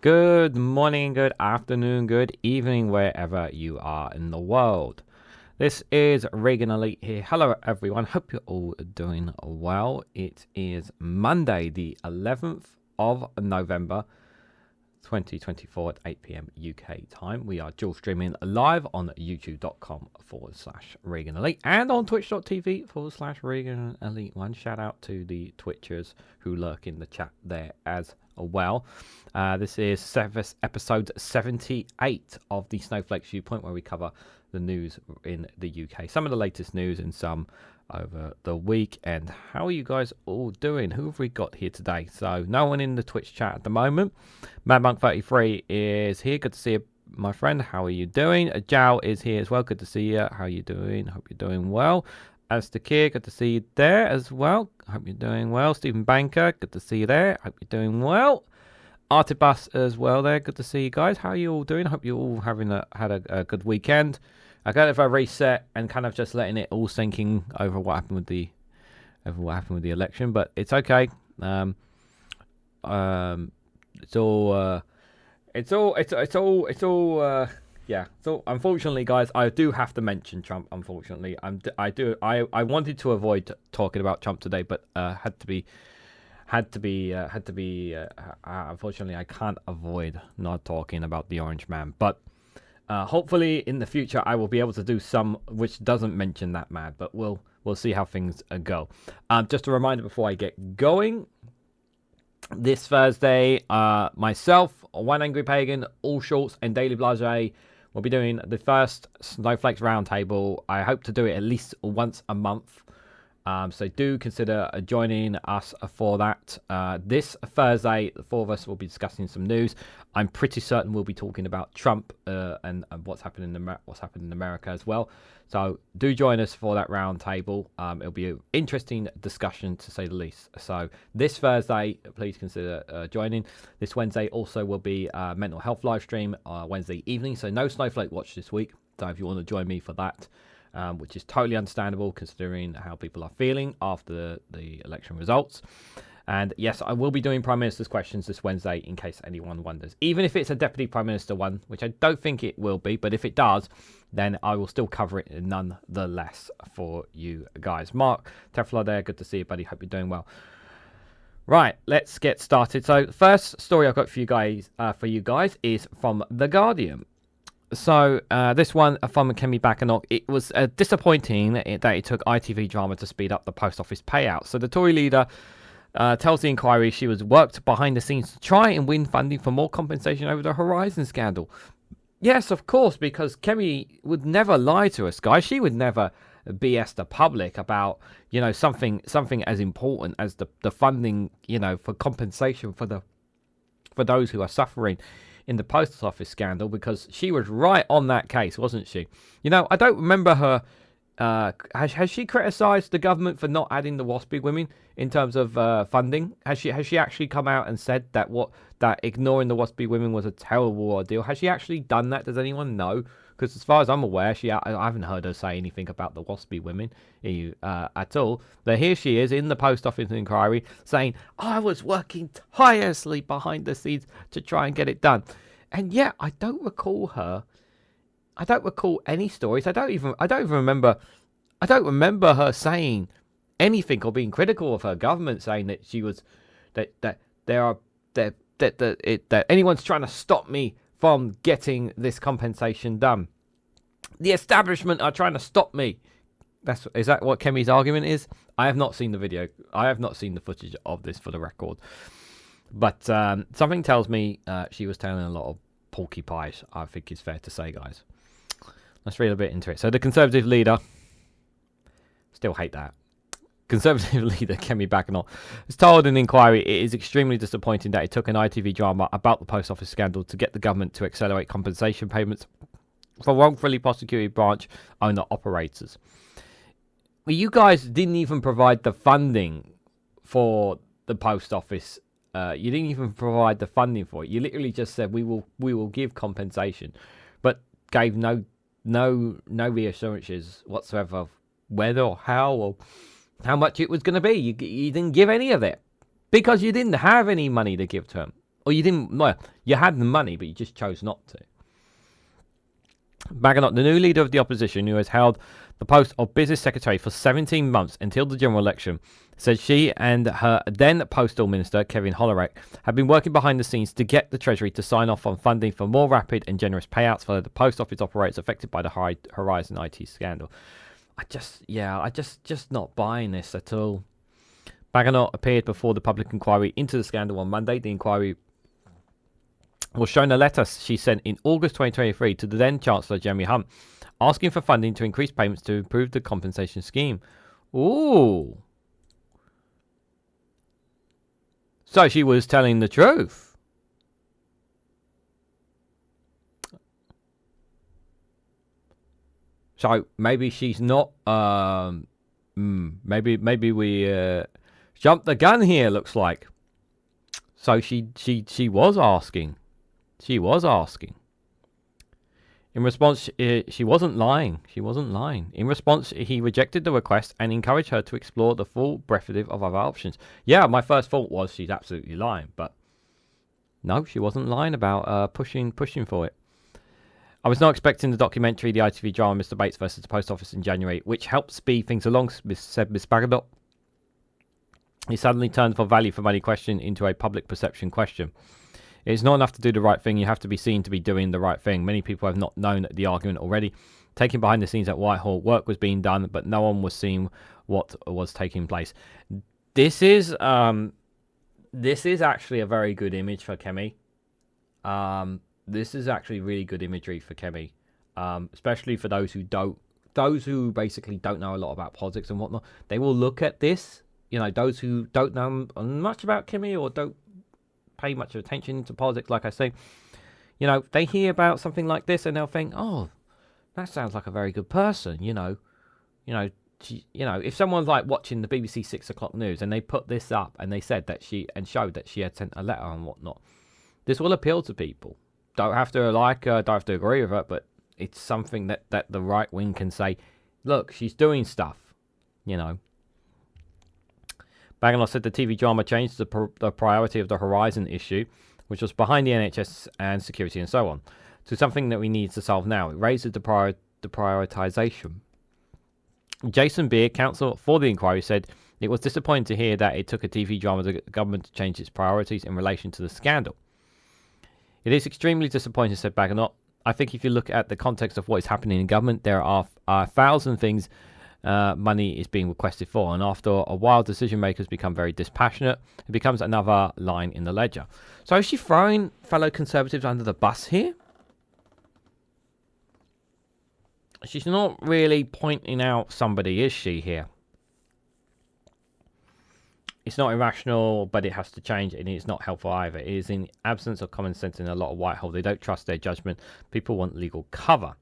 Good morning, good afternoon, good evening, wherever you are in the world. This is REGANELITE here. Hello, everyone. Hope you're all doing well. It is Monday, the 11th of November, 2024 at 8 p.m. UK time. We are dual streaming live on youtube.com/REGANELITE and on twitch.tv/REGANELITE1. Shout out to the Twitchers who lurk in the chat there as well. This is episode 78 of the Snowflake Viewpoint, where we cover the news in the UK, some of the latest news and some over the week. And how are you guys all doing? Who have we got here today? So no one in the Twitch chat at the moment. MadMonk33 is here. Good to see you, my friend. How are you doing? Jao is here as well. Good to see you. How are you doing? Hope you're doing well. As the kid, good to see you there as well. Hope you're doing well. Stephen Banker, good to see you there. Hope you're doing well. Artibus as well there. Good to see you guys. How are you all doing? Hope you're all having had a good weekend. I got if I reset and kind of just letting it all sinking over what happened with the election, but it's okay. Yeah, so unfortunately, guys, I do have to mention Trump. Unfortunately, I wanted to avoid talking about Trump today, but had to be. Unfortunately, I can't avoid not talking about the Orange Man. But hopefully, in the future, I will be able to do some which doesn't mention that man. But we'll see how things go. Just a reminder before I get going. This Thursday, myself, One Angry Pagan, All Shorts, and Daily Blase will be doing the first Snowflakes Roundtable. I hope to do it at least once a month. So do consider joining us for that. This Thursday, the four of us will be discussing some news. I'm pretty certain we'll be talking about Trump and what's happening in America as well. So do join us for that roundtable. It'll be an interesting discussion, to say the least. So this Thursday, please consider joining. This Wednesday also will be a mental health live stream Wednesday evening. So no Snowflake Watch this week. So if you want to join me for that, which is totally understandable considering how people are feeling after the election results. And yes, I will be doing Prime Minister's questions this Wednesday in case anyone wonders. Even if it's a Deputy Prime Minister one, which I don't think it will be, but if it does, then I will still cover it nonetheless for you guys. Mark Teflar there, good to see you, buddy. Hope you're doing well. Right, let's get started. So the first story I've got for you guys is from The Guardian. So this one from Kemi Badenoch. It was disappointing that it took ITV drama to speed up the post office payout. So the Tory leader tells the inquiry she was worked behind the scenes to try and win funding for more compensation over the Horizon scandal. Yes, of course, because Kemi would never lie to us, guys. She would never BS the public about, you know, something as important as the funding, you know, for compensation for those who are suffering in the post office scandal, because she was right on that case, wasn't she? You know, I don't remember her. Has she criticised the government for not adding the WASPy women in terms of funding? Has she actually come out and said that ignoring the WASPy women was a terrible ordeal? Has she actually done that? Does anyone know? Because as far as I'm aware, I haven't heard her say anything about the WASPy women at all. But here she is in the post office inquiry saying, I was working tirelessly behind the scenes to try and get it done. And yeah, I don't recall any stories. I don't even remember. I don't remember her saying anything or being critical of her government, saying that she was that anyone's trying to stop me from getting this compensation done. The establishment are trying to stop me. Is that what Kemi's argument is? I have not seen the video. I have not seen the footage of this, for the record. But something tells me she was telling a lot of porcupines, I think is fair to say, guys. Let's read a bit into it. So the Conservative leader, still hate that. Conservative leader Kemi Badenoch has told an inquiry it is extremely disappointing that it took an ITV drama about the post office scandal to get the government to accelerate compensation payments for wrongfully prosecuted branch owner operators. You guys didn't even provide the funding for the post office. You didn't even provide the funding for it. You literally just said we will give compensation, but gave no reassurances whatsoever of whether or how or how much it was going to be. You didn't give any of it because you didn't have any money to give to them, or you didn't. Well, you had the money, but you just chose not to. Badenoch, the new leader of the opposition, who has held the post of business secretary for 17 months until the general election, said she and her then postal minister, Kevin Hollerach, have been working behind the scenes to get the Treasury to sign off on funding for more rapid and generous payouts for the post office operators affected by the Horizon IT scandal. I just not buying this at all. Badenoch appeared before the public inquiry into the scandal on Monday. The inquiry was shown a letter she sent in August 2023 to the then Chancellor Jeremy Hunt, asking for funding to increase payments to improve the compensation scheme. Ooh. So she was telling the truth. So maybe she's not. Maybe we jumped the gun here. Looks like. So she was asking. She was asking. In response, she wasn't lying. She wasn't lying. In response, he rejected the request and encouraged her to explore the full breadth of other options. Yeah, my first thought was she's absolutely lying, but no, she wasn't lying about pushing for it. I was not expecting the documentary, the ITV drama, Mr. Bates versus the Post Office in January, which helped speed things along, said Miss Badenoch. He suddenly turned the value for money question into a public perception question. It's not enough to do the right thing. You have to be seen to be doing the right thing. Many people have not known the argument already. Taking behind the scenes at Whitehall, work was being done, but no one was seeing what was taking place. This is actually a very good image for Kemi. This is actually really good imagery for Kemi, especially for those who basically don't know a lot about politics and whatnot. They will look at this. You know, those who don't know much about Kemi or don't pay much attention to politics, like I say, you know, they hear about something like this and they'll think, oh, that sounds like a very good person. If someone's like watching the BBC 6 o'clock news and they put this up and they said that showed that she had sent a letter and whatnot, this will appeal to people. Don't have to don't have to agree with it, but it's something that the right wing can say, look, she's doing stuff, you know. Badenoch said the TV drama changed the priority of the Horizon issue, which was behind the NHS and security and so on, to something that we need to solve now. It raises the prioritisation. Jason Beer, counsel for the inquiry, said it was disappointing to hear that it took a TV drama for the government to change its priorities in relation to the scandal. It is extremely disappointing, said Badenoch. I think if you look at the context of what is happening in government, there are 1,000 things money is being requested for, and after a while decision makers become very dispassionate. It becomes another line in the ledger. So is she throwing fellow Conservatives under the bus here? She's not really pointing out somebody, is she, here? It's not irrational, but it has to change, and it's not helpful either. It is in absence of common sense in a lot of Whitehall. They don't trust their judgment. People want legal cover.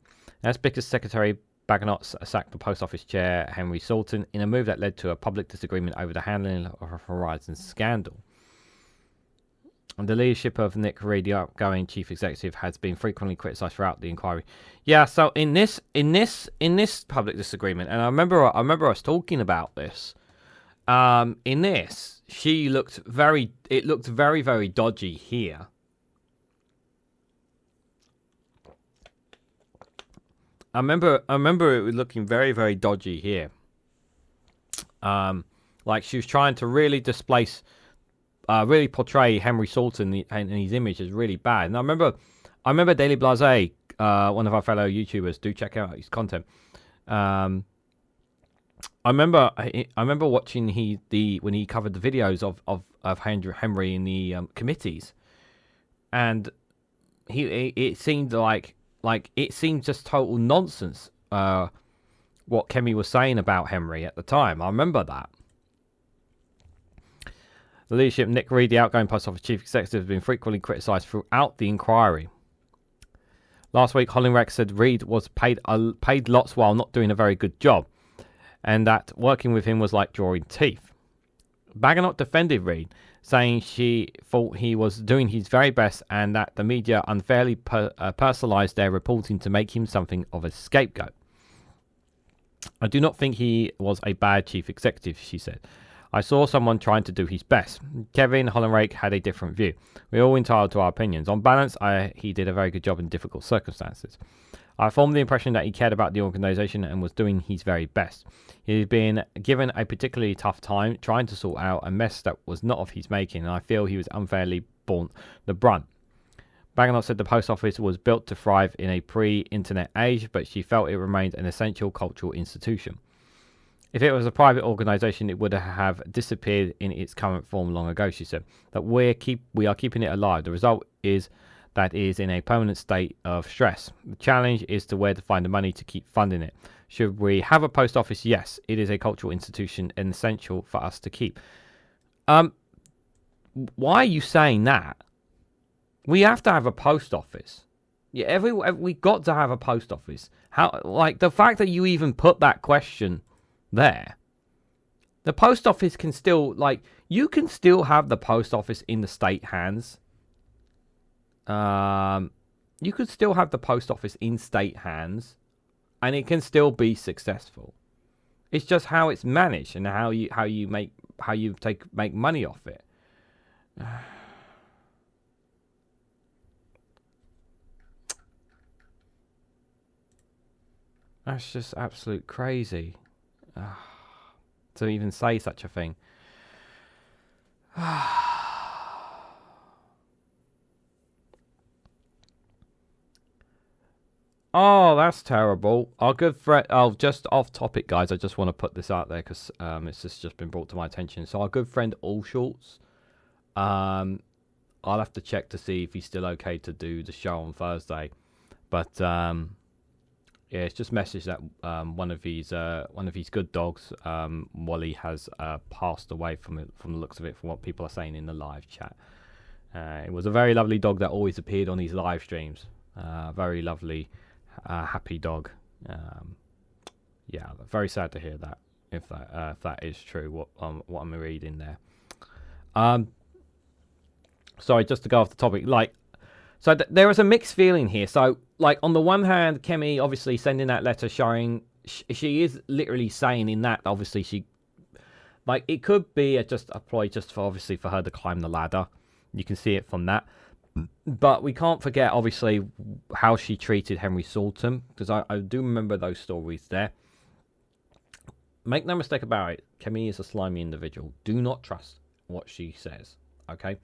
As because Secretary Badenoch sacked the Post Office chair, Henry Salton, in a move that led to a public disagreement over the handling of a Horizon scandal. And the leadership of Nick Reid, the outgoing chief executive, has been frequently criticised throughout the inquiry. Yeah, so in this public disagreement, and I remember us talking about this. In this, it looked very, very dodgy here. I remember it was looking very, very dodgy here. Like she was trying to really displace, really portray Henry Salton and his image as really bad. And I remember Daily Blase, one of our fellow YouTubers, do check out his content. I remember watching when he covered the videos of Henry in the committees, and it seemed like it seemed just total nonsense. What Kemi was saying about Henry at the time, I remember that. The leadership, Nick Reed, the outgoing post office chief executive, has been frequently criticised throughout the inquiry. Last week, Hollingreck said Reed was paid lots while not doing a very good job, and that working with him was like drawing teeth. Badenoch defended Reed, saying she thought he was doing his very best and that the media unfairly personalised their reporting to make him something of a scapegoat. I do not think he was a bad chief executive, she said. I saw someone trying to do his best. Kevin Hollingreck had a different view. We're all entitled to our opinions. On balance, he did a very good job in difficult circumstances. I formed the impression that he cared about the organisation and was doing his very best. He had been given a particularly tough time trying to sort out a mess that was not of his making, and I feel he was unfairly borne the brunt. Badenoch said the post office was built to thrive in a pre-internet age, but she felt it remained an essential cultural institution. If it was a private organisation, it would have disappeared in its current form long ago, she said. But we are keeping it alive. The result is that it is in a permanent state of stress. The challenge is to where to find the money to keep funding it. Should we have a post office? Yes, it is a cultural institution and essential for us to keep. Why are you saying that? We have to have a post office. Yeah, we got to have a post office. How? Like the fact that you even put that question there. The post office can still, you can still have the post office in the state hands. You could still have the post office in state hands, and it can still be successful. It's just how it's managed and how you make money off it. That's just absolute crazy. To even say such a thing. Oh, that's terrible. Our good friend... Oh, just off topic, guys. I just want to put this out there because it's just been brought to my attention. So our good friend Allshorts, I'll have to check to see if he's still okay to do the show on Thursday. But yeah, it's just messaged that one of his good dogs, Wally, has passed away from the looks of it, from what people are saying in the live chat. It was a very lovely dog that always appeared on his live streams. Very lovely, happy dog. Yeah, very sad to hear that. If that is true, what I'm reading there. Sorry, just to go off the topic, so there is a mixed feeling here. So, on the one hand, Kemi obviously sending that letter showing she is literally saying in that, obviously she, it could be just a ploy just for her to climb the ladder. You can see it from that. But we can't forget, obviously, how she treated Henry Salton, because I do remember those stories there. Make no mistake about it, Kemi is a slimy individual. Do not trust what she says, okay?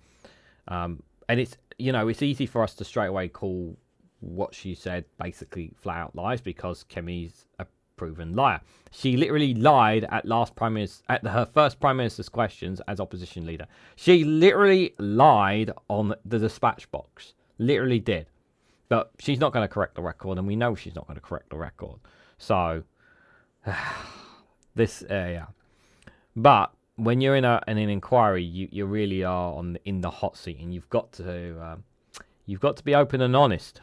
And it's, it's easy for us to straight away call what she said basically flat out lies, because Kemi's a proven liar. She literally lied at her first Prime Minister's questions as opposition leader. She literally lied on the dispatch box. Literally did. But she's not going to correct the record, and we know she's not going to correct the record. So, yeah. But when you're in an inquiry, you really are in the hot seat, and you've got to be open and honest.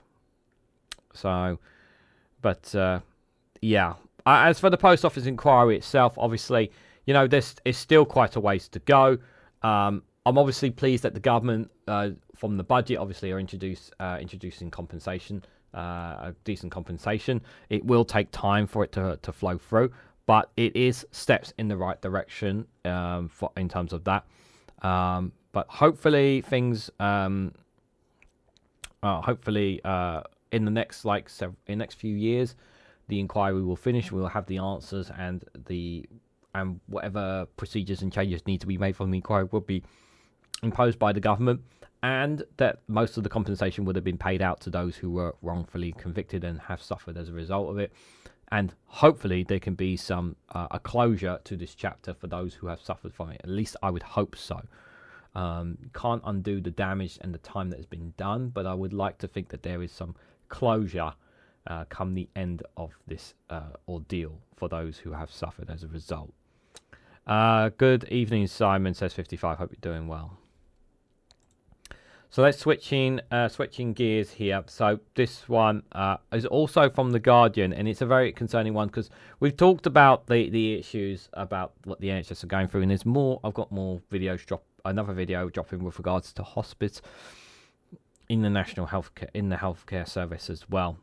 So, but yeah. As for the post office inquiry itself, obviously, this is still quite a ways to go. I'm obviously pleased that the government, from the budget, obviously, are introducing compensation, a decent compensation. It will take time for it to flow through, but it is steps in the right direction in terms of that. But hopefully things, in the next few years, the inquiry will finish, we will have the answers, and whatever procedures and changes need to be made from the inquiry will be imposed by the government, and that most of the compensation would have been paid out to those who were wrongfully convicted and have suffered as a result of it. And hopefully there can be some a closure to this chapter for those who have suffered from it. At least I would hope so. Can't undo the damage and the time that has been done, but I would like to think that there is some closure come the end of this ordeal for those who have suffered as a result. Good evening, Simon, says 55. Hope you're doing well. So let's switching gears here. So this one is also from The Guardian, and it's a very concerning one because we've talked about the issues about what the NHS are going through, and there's more. I've got more videos another video dropping with regards to hospice in the national healthcare service as well.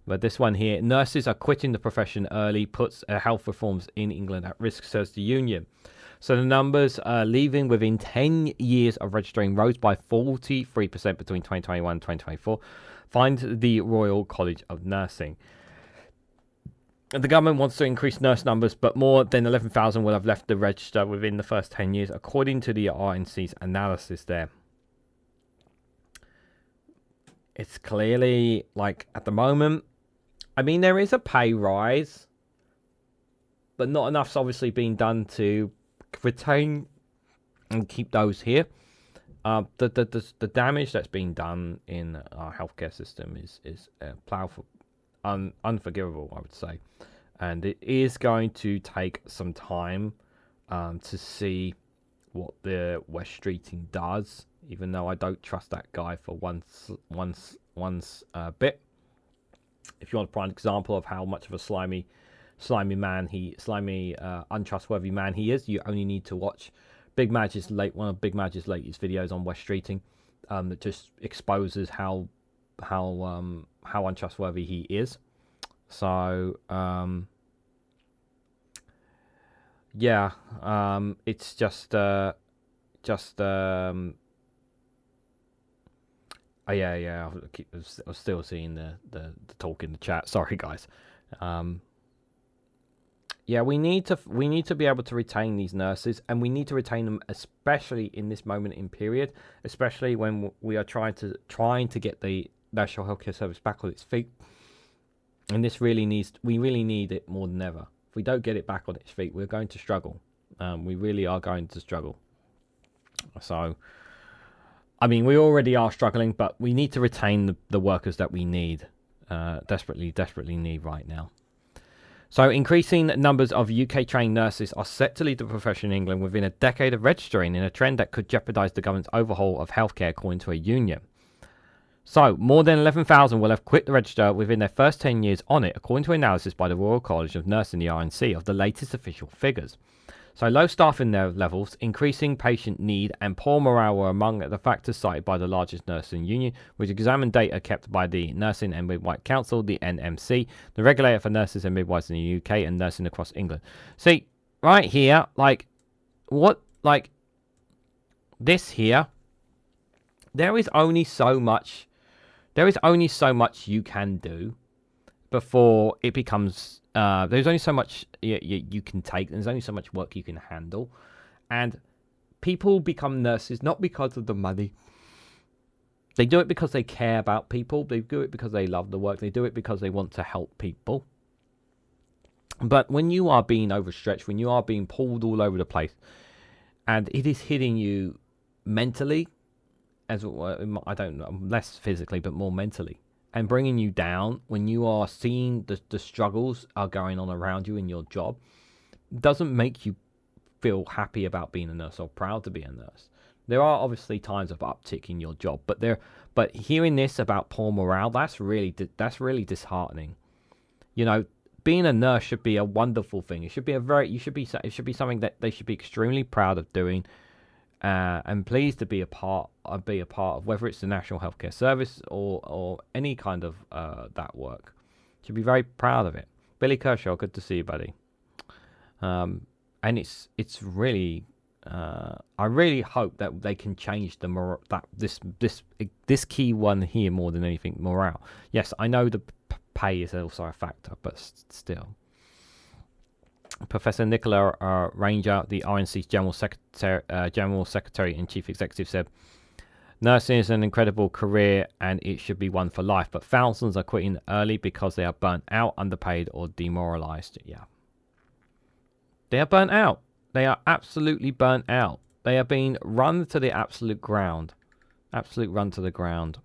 But this one here, nurses are quitting the profession early, puts health reforms in England at risk, says the union. So the numbers leaving within 10 years of registering rose by 43% between 2021 and 2024, finds the Royal College of Nursing. The government wants to increase nurse numbers, but more than 11,000 will have left the register within the first 10 years, according to the RNC's analysis there. It's clearly, like, at the moment, I mean, there is a pay rise, but not enough's obviously being done to retain and keep those here. The damage that's been done in our healthcare system is unforgivable, I would say, and it is going to take some time to see what the West Streeting does. Even though I don't trust that guy for one bit. If you want a prime example of how much of a slimy untrustworthy man he is, you only need to watch one of Big Madge's latest videos on West Streeting, that just exposes how untrustworthy he is. So yeah, it's just oh, yeah. I was still seeing the talk in the chat. Sorry, guys. Yeah, we need to be able to retain these nurses, and we need to retain them, especially in this moment in period, especially when we are trying to get the National Healthcare Service back on its feet. And we really need it more than ever. If we don't get it back on its feet, we're going to struggle. We really are going to struggle. So, I mean, we already are struggling, but we need to retain the workers that we need, desperately need right now. So increasing numbers of UK-trained nurses are set to lead the profession in England within a decade of registering, in a trend that could jeopardise the government's overhaul of healthcare, according to a union. So, more than 11,000 will have quit the register within their first 10 years on it, according to analysis by the Royal College of Nursing, the RNC, of the latest official figures. So low staffing levels, increasing patient need, and poor morale were among the factors cited by the largest nursing union, which examined data kept by the Nursing and Midwife Council, the NMC, the regulator for nurses and midwives in the UK, and nursing across England. See, right here, this here, there is only so much you can do before it becomes. There's only so much you can take. There's only so much work you can handle. And people become nurses not because of the money. They do it because they care about people. They do it because they love the work. They do it because they want to help people. But when you are being overstretched, when you are being pulled all over the place, and it is hitting you mentally, as I don't know, less physically, but more mentally, and bringing you down, when you are seeing the struggles are going on around you in your job, doesn't make you feel happy about being a nurse or proud to be a nurse. There are obviously times of uptick in your job, but hearing this about poor morale, that's really disheartening. You know, being a nurse should be a wonderful thing. It should be something that they should be extremely proud of doing. And pleased to be a part of, whether it's the National Healthcare Service or any kind of that work. Should be very proud of it. Billy Kershaw, good to see you, buddy. And it's really, I really hope that they can change this key one here more than anything, morale. Yes, I know the pay is also a factor, but still. Professor Nicola Ranger, the RNC's General Secretary and Chief Executive, said, "Nursing is an incredible career and it should be one for life, but thousands are quitting early because they are burnt out, underpaid, or demoralized." Yeah. They are burnt out. They are absolutely burnt out. They are being run to the absolute ground. Absolute run to the ground.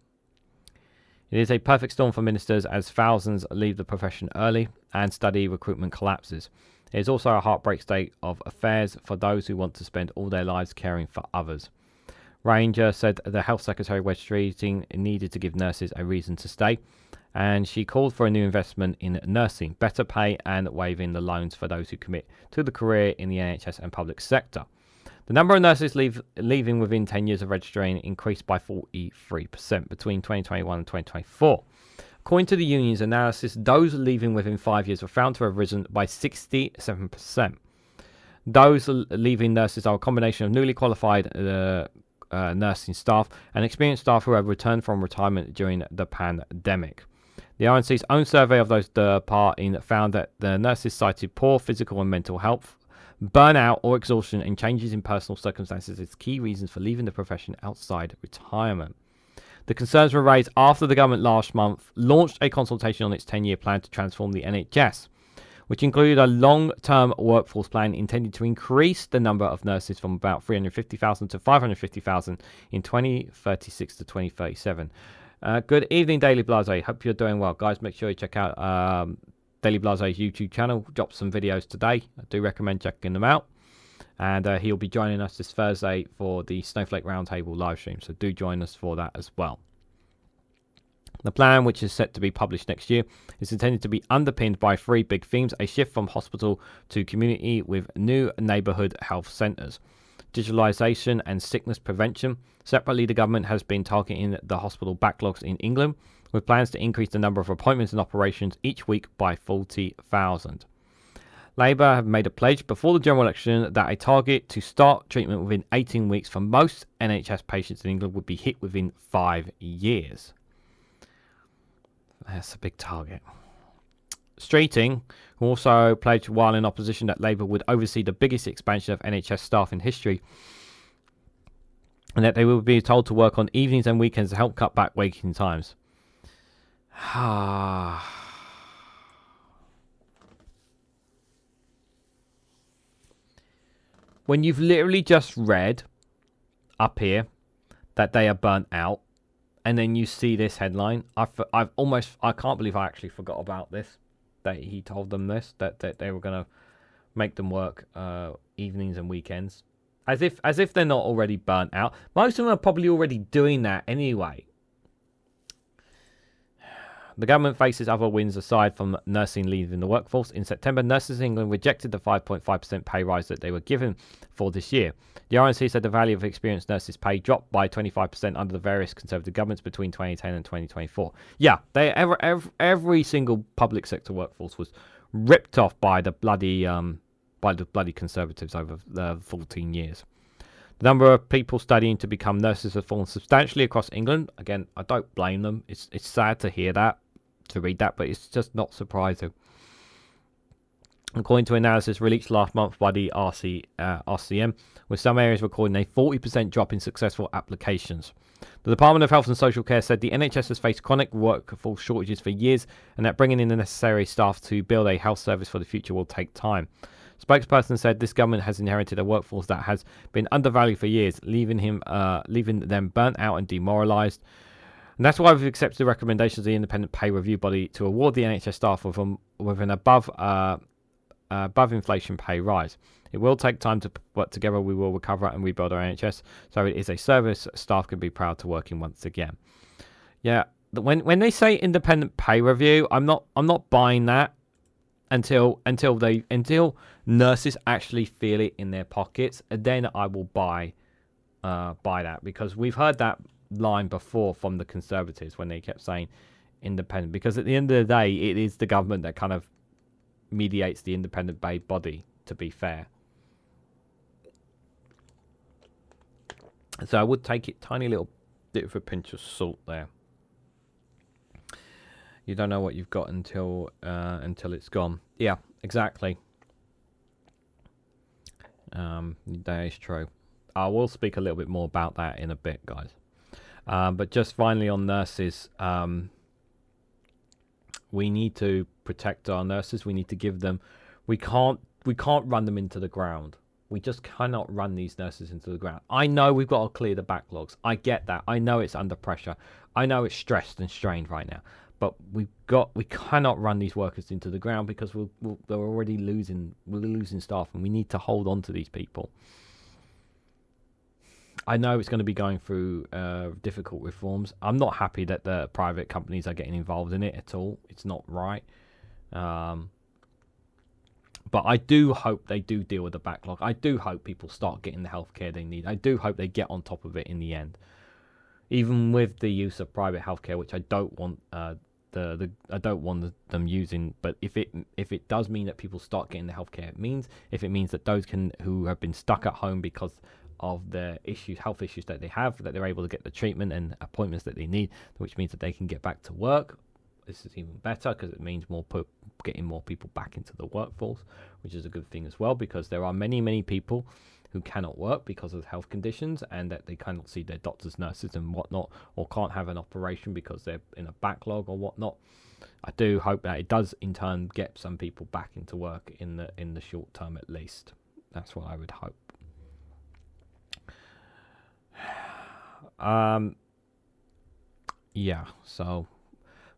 It is a perfect storm for ministers as thousands leave the profession early and study recruitment collapses. It is also a heartbreak state of affairs for those who want to spend all their lives caring for others. Ranger said the Health Secretary was treating needed to give nurses a reason to stay, and she called for a new investment in nursing, better pay and waiving the loans for those who commit to the career in the NHS and public sector. The number of nurses leaving within 10 years of registering increased by 43% between 2021 and 2024. According to the union's analysis, those leaving within 5 years were found to have risen by 67%. Those leaving nurses are a combination of newly qualified nursing staff and experienced staff who have returned from retirement during the pandemic. The RNC's own survey of those departing found that the nurses cited poor physical and mental health, burnout or exhaustion, and changes in personal circumstances as key reasons for leaving the profession outside retirement. The concerns were raised after the government last month launched a consultation on its 10-year plan to transform the NHS, which included a long-term workforce plan intended to increase the number of nurses from about 350,000 to 550,000 in 2036 to 2037. Good evening, Daily Blase. Hope you're doing well. Guys, make sure you check out Daily Blase's YouTube channel. Dropped some videos today. I do recommend checking them out. And he'll be joining us this Thursday for the Snowflake Roundtable live stream. So do join us for that as well. The plan, which is set to be published next year, is intended to be underpinned by 3 big themes: a shift from hospital to community with new neighbourhood health centres, digitalisation and sickness prevention. Separately, the government has been targeting the hospital backlogs in England, with plans to increase the number of appointments and operations each week by 40,000. Labour have made a pledge before the general election that a target to start treatment within 18 weeks for most NHS patients in England would be hit within 5 years. That's a big target. Streeting, who also pledged while in opposition that Labour would oversee the biggest expansion of NHS staff in history, and that they will be told to work on evenings and weekends to help cut back waiting times. When you've literally just read up here that they are burnt out, and then you see this headline, I can't believe I actually forgot about this, that he told them this, that they were going to make them work evenings and weekends. As if they're not already burnt out. Most of them are probably already doing that anyway. The government faces other wins aside from nursing leaving the workforce. In September, Nurses in England rejected the 5.5% pay rise that they were given for this year. The RNC said the value of experienced nurses' pay dropped by 25% under the various Conservative governments between 2010 and 2024. Yeah, every single public sector workforce was ripped off by the bloody Conservatives over the 14 years. The number of people studying to become nurses has fallen substantially across England. Again, I don't blame them. It's sad to hear that, to read that, but it's just not surprising. According to analysis released last month by the RCM, with some areas recording a 40% drop in successful applications. The Department of Health and Social Care said the NHS has faced chronic workforce shortages for years, and that bringing in the necessary staff to build a health service for the future will take time. Spokesperson said this government has inherited a workforce that has been undervalued for years, leaving them burnt out and demoralised. And that's why we've accepted the recommendations of the independent pay review body to award the NHS staff with an above inflation pay rise. It will take time, but together we will recover and rebuild our NHS, so it is a service staff can be proud to work in once again. Yeah, when they say independent pay review, I'm not buying that until nurses actually feel it in their pockets. And then I will buy that, because we've heard that line before from the Conservatives when they kept saying independent, because at the end of the day it is the government that kind of mediates the independent pay body, to be fair. So I would take it tiny little bit of a pinch of salt there. You don't know what you've got until it's gone. Yeah, exactly. That is true. I will speak a little bit more about that in a bit, guys. But just finally on nurses, we need to protect our nurses. We need to give them. We can't run them into the ground. We just cannot run these nurses into the ground. I know we've got to clear the backlogs. I get that. I know it's under pressure. I know it's stressed and strained right now. But we cannot run these workers into the ground because they're already losing. We're losing staff, and we need to hold on to these people. I know it's going to be going through difficult reforms. I'm not happy that the private companies are getting involved in it at all. It's not right. But I do hope they do deal with the backlog. I do hope people start getting the healthcare they need. I do hope they get on top of it in the end. Even with the use of private healthcare, which I don't want I don't want them using, but if it does mean that people start getting the healthcare, if it means that those who have been stuck at home because of the health issues that they have, that they're able to get the treatment and appointments that they need, which means that they can get back to work. This is even better because it means getting more people back into the workforce, which is a good thing as well, because there are many people who cannot work because of health conditions and that they cannot see their doctors, nurses and whatnot, or can't have an operation because they're in a backlog or whatnot. I do hope that it does in turn get some people back into work in the short term at least. That's what I would hope. Yeah, so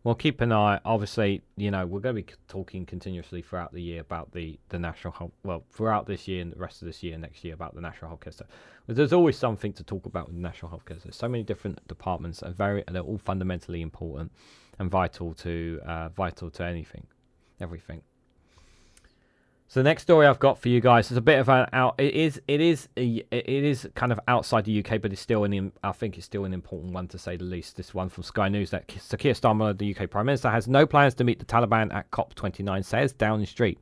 we'll keep an eye. Obviously, we're going to be talking continuously throughout the year about the national health. Well, throughout this year and the rest of this year, next year, about the national healthcare sector. But there's always something to talk about with the national healthcare. There's so many different departments, and they're all fundamentally important and vital to everything. So the next story I've got for you guys is a bit of an out. It is kind of outside the UK, but it's still I think it's still an important one to say the least. This one from Sky News that Sir Keir Starmer, the UK Prime Minister, has no plans to meet the Taliban at COP29, says Downing Street.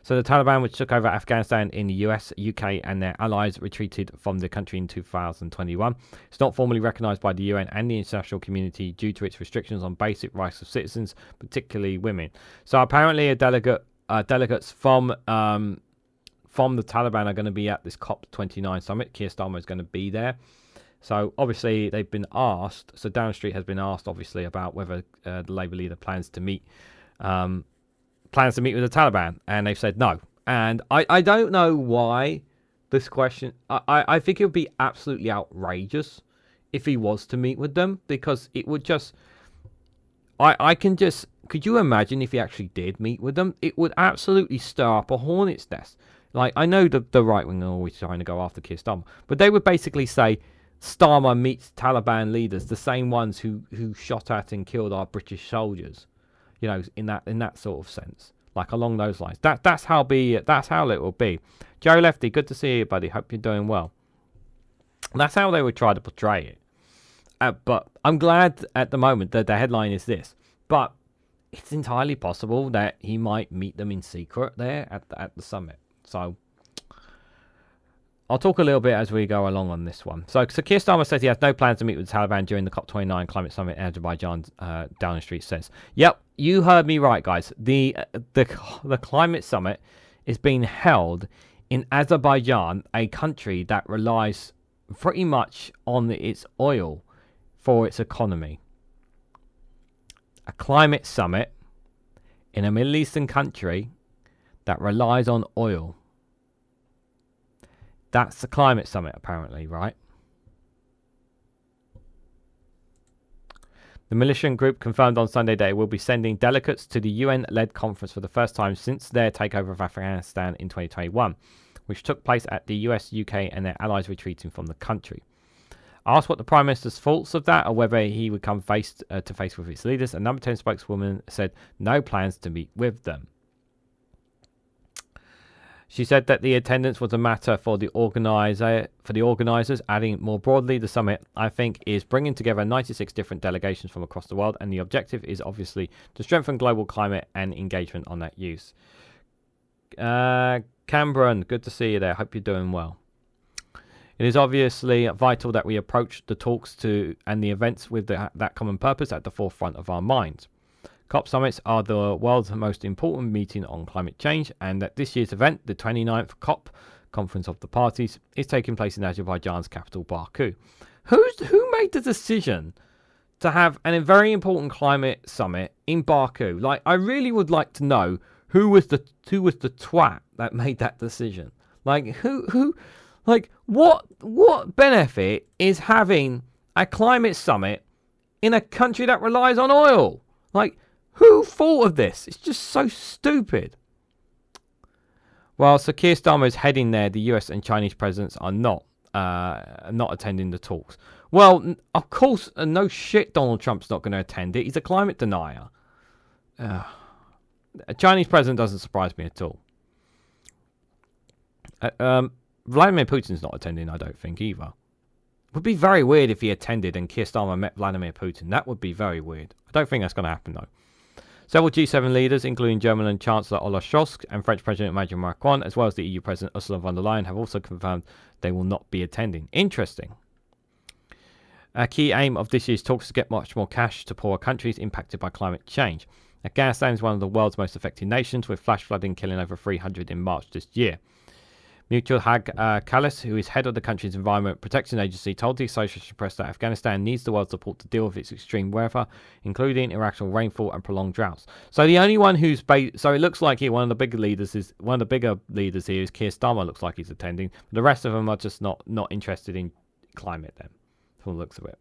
So the Taliban, which took over Afghanistan in the US, UK, and their allies, retreated from the country in 2021. It's not formally recognised by the UN and the international community due to its restrictions on basic rights of citizens, particularly women. So apparently, delegates from the Taliban are going to be at this COP29 summit. Keir Starmer is going to be there. So obviously they've been asked. So Downing Street has been asked, obviously, about whether the Labour leader plans to meet with the Taliban, and they've said no. And I don't know why this question. I think it would be absolutely outrageous if he was to meet with them, because it would just. Could you imagine if he actually did meet with them? It would absolutely stir up a hornet's nest. Like, I know the right wing are always trying to go after Keir Starmer, but they would basically say Starmer meets Taliban leaders, the same ones who shot at and killed our British soldiers. In that sort of sense, like along those lines. That's how it will be. Joe Lefty, good to see you, buddy. Hope you're doing well. That's how they would try to portray it. But I'm glad at the moment that the headline is this. But it's entirely possible that he might meet them in secret there at the summit. So I'll talk a little bit as we go along on this one. So Keir Starmer says he has no plans to meet with the Taliban during the COP29 climate summit in Azerbaijan, Downing Street says. Yep, you heard me right, guys. The climate summit is being held in Azerbaijan, a country that relies pretty much on its oil for its economy. A climate summit in a Middle Eastern country that relies on oil. That's the climate summit, apparently, right? The militant group confirmed on Sunday that it will be sending delegates to the UN-led conference for the first time since their takeover of Afghanistan in 2021, which took place at the US, UK, and their allies retreating from the country. Asked what the Prime Minister's thoughts of that, or whether he would come face to face with its leaders, a Number 10 spokeswoman said no plans to meet with them. She said that the attendance was a matter for the organisers, adding more broadly, the summit, I think, is bringing together 96 different delegations from across the world, and the objective is obviously to strengthen global climate and engagement on that use. Cameron, good to see you there. Hope you're doing well. It is obviously vital that we approach the talks and the events with that common purpose at the forefront of our minds. COP summits are the world's most important meeting on climate change, and at this year's event, the 29th COP, Conference of the Parties, is taking place in Azerbaijan's capital, Baku. Who made the decision to have a very important climate summit in Baku? Like, I really would like to know who was the twat that made that decision. Like, what benefit is having a climate summit in a country that relies on oil? Like, who thought of this? It's just so stupid. Well, so Keir Starmer is heading there. The US and Chinese presidents are not attending the talks. Well, of course, no shit, Donald Trump's not going to attend it. He's a climate denier. A Chinese president doesn't surprise me at all. Vladimir Putin's not attending, I don't think, either. It would be very weird if he attended and Keir Starmer met Vladimir Putin. That would be very weird. I don't think that's going to happen, though. Several G7 leaders, including German Chancellor Olaf Scholz and French President Emmanuel Macron, as well as the EU President Ursula von der Leyen, have also confirmed they will not be attending. Interesting. A key aim of this year's talks is to get much more cash to poorer countries impacted by climate change. Afghanistan is one of the world's most affected nations, with flash flooding killing over 300 in March this year. Mutual Haq Khalis, who is head of the country's Environment Protection Agency, told the Associated Press that Afghanistan needs the world's support to deal with its extreme weather, including irrational rainfall and prolonged droughts. So the only one who's so it looks like one of the bigger leaders here is Keir Starmer. Looks like he's attending. But the rest of them are just not interested in climate. Then, from the looks of it.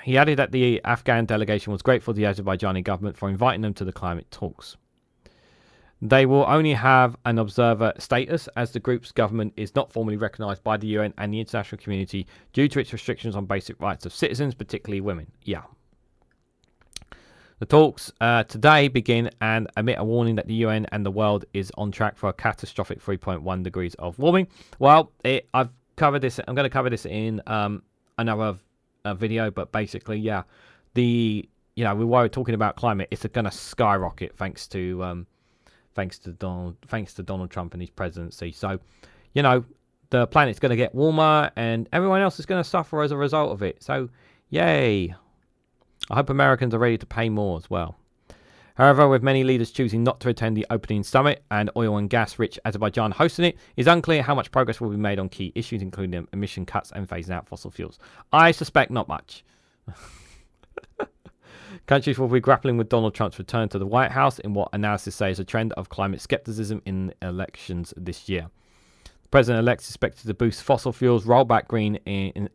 He added that the Afghan delegation was grateful to the Azerbaijani government for inviting them to the climate talks. They will only have an observer status as the group's government is not formally recognised by the UN and the international community due to its restrictions on basic rights of citizens, particularly women. Yeah. The talks today begin and emit a warning that the UN and the world is on track for a catastrophic 3.1 degrees of warming. Well, I've covered this. I'm going to cover this in another video, but basically, yeah, we were talking about climate. It's going to skyrocket thanks to Donald Trump and his presidency. So, the planet's going to get warmer and everyone else is going to suffer as a result of it. So, yay. I hope Americans are ready to pay more as well. However, with many leaders choosing not to attend the opening summit and oil and gas-rich Azerbaijan hosting it, it's unclear how much progress will be made on key issues, including emission cuts and phasing out fossil fuels. I suspect not much. Countries will be grappling with Donald Trump's return to the White House in what analysis say is a trend of climate skepticism in elections this year. The president-elect is expected to boost fossil fuels, roll back green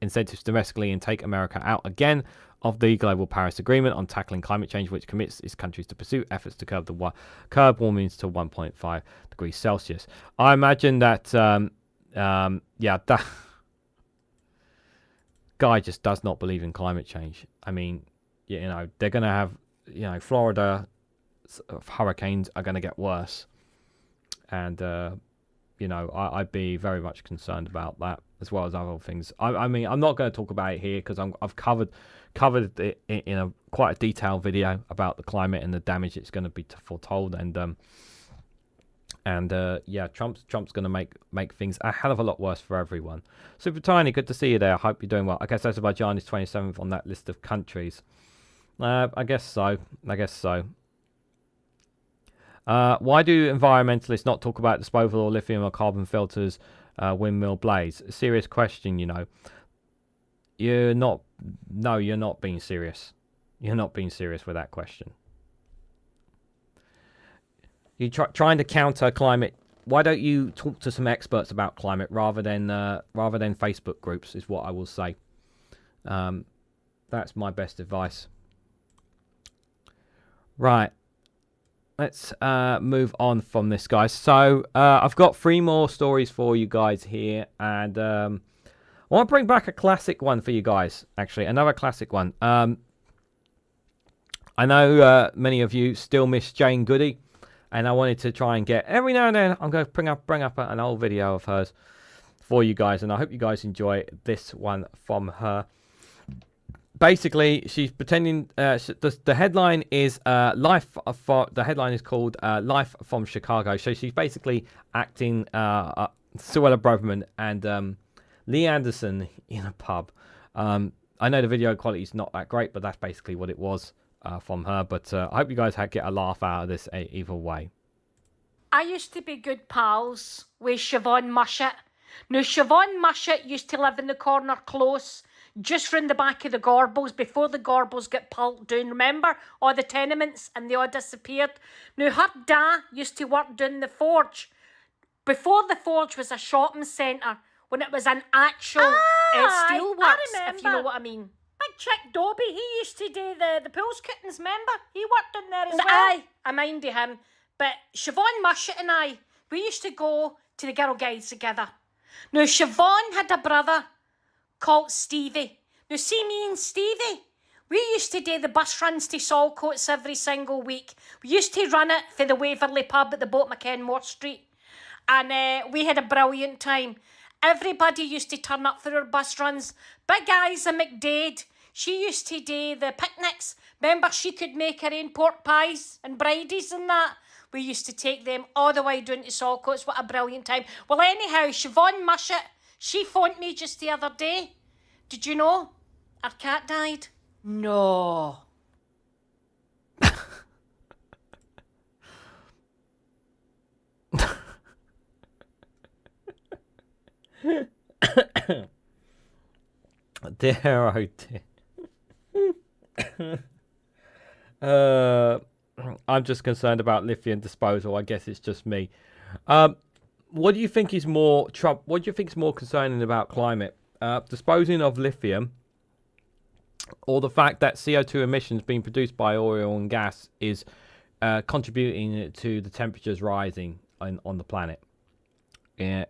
incentives domestically, and take America out again of the Global Paris Agreement on tackling climate change, which commits its countries to pursue efforts to curb warming to 1.5 degrees Celsius. I imagine that, that guy just does not believe in climate change. I mean, they're going to have, Florida hurricanes are going to get worse. And, I'd be very much concerned about that, as well as other things. I mean, I'm not going to talk about it here because I've covered it in quite a detailed video about the climate and the damage it's going to be foretold. Trump's going to make things a hell of a lot worse for everyone. Super Tiny, good to see you there. I hope you're doing well. I guess Azerbaijan is 27th on that list of countries. I guess so. Why do environmentalists not talk about disposal or lithium or carbon filters, windmill blades? A serious question, You're not being serious. You're not being serious with that question. You're trying to counter climate. Why don't you talk to some experts about climate rather than Facebook groups, is what I will say. That's my best advice. Right. Let's move on from this, guys. So I've got 3 more stories for you guys here, and I want to bring back a classic one for you guys. Actually, another classic one. I know many of you still miss Jane Goody, and I wanted to try and get every now and then. I'm going to bring up an old video of hers for you guys, and I hope you guys enjoy this one from her. Basically, she's pretending. The headline is "Life." The headline is called "Life from Chicago." So she's basically acting Suella Braverman and Lee Anderson in a pub. I know the video quality is not that great, but that's basically what it was from her. But I hope you guys get a laugh out of this either way. I used to be good pals with Siobhan Mushet. Now, Siobhan Mushet used to live in the corner close, just round the back of the Gorbals, before the Gorbals got pulled down. Remember? All the tenements, and they all disappeared. Now, her dad used to work down the Forge. Before the Forge was a shopping centre, when it was an actual steelworks, if you know what I mean. Big Chick Dobby, he used to do the pools cuttings, remember? He worked in there as well. Aye, I minded him. But Siobhan Mushet and I, we used to go to the Girl Guides together. Now, Siobhan had a brother called Stevie. Now, see me and Stevie, we used to do the bus runs to Saltcoats every single week. We used to run it for the Waverley pub at the Boat McKenmore Street. And we had a brilliant time. Everybody used to turn up for our bus runs. Big Isa McDade, she used to do the picnics. Remember, she could make her own pork pies and bridies and that. We used to take them all the way down to Saltcoats. What a brilliant time. Well, anyhow, Siobhan Mushet, she phoned me just the other day. Did you know her cat died? No. Dear, oh dear. I'm just concerned about lithium disposal. I guess it's just me. What do you think is more What do you think is more concerning about climate? Disposing of lithium, or the fact that CO2 emissions being produced by oil and gas is contributing to the temperatures rising on the planet? Yeah,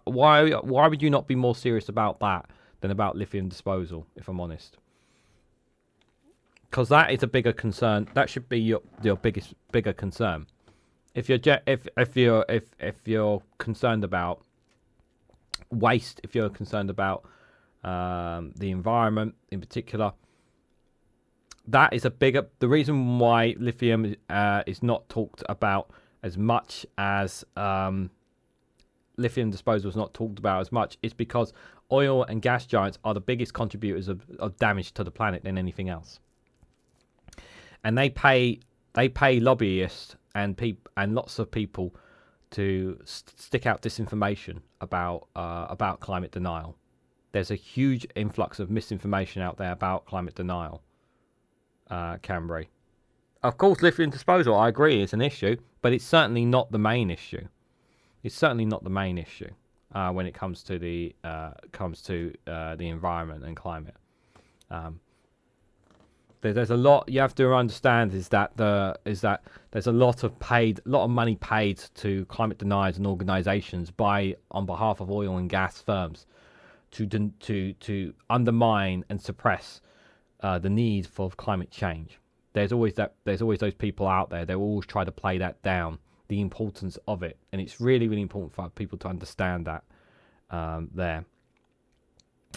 why would you not be more serious about that than about lithium disposal? If I'm honest, because that is a bigger concern. That should be your bigger concern. If you're concerned about waste, if you're concerned about the environment in particular, that is a bigger. The reason why lithium is not talked about as much as lithium disposal is not talked about as much is because oil and gas giants are the biggest contributors of damage to the planet than anything else, and they pay lobbyists and lots of people to stick out disinformation about climate denial. There's a huge influx of misinformation out there about climate denial. Cambry, of course, lithium disposal, I agree, is an issue, but it's certainly not the main issue. It's certainly not the main issue when it comes to the environment and climate. There's a lot you have to understand is that there's a lot of money paid to climate deniers and organisations on behalf of oil and gas firms to undermine and suppress the need for climate change. There's always those people out there. They always try to play that down, the importance of it, and it's really, really important for people to understand that. There,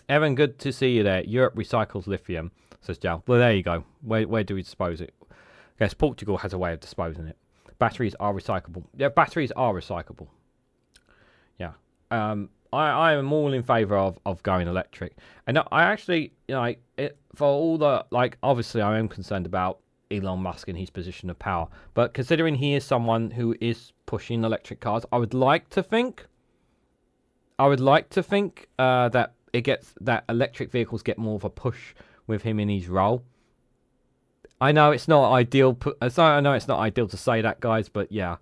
Evan, good to see you there. Europe recycles lithium, says Jal. Well, there you go. Where do we dispose it? I guess Portugal has a way of disposing it. Batteries are recyclable. Yeah, batteries are recyclable. Yeah. I am all in favour of going electric, and I actually, for all the obviously I am concerned about Elon Musk and his position of power, but considering he is someone who is pushing electric cars, I would like to think that electric vehicles get more of a push with him in his role. I know it's not ideal. I know it's not ideal to say that, guys, but yeah.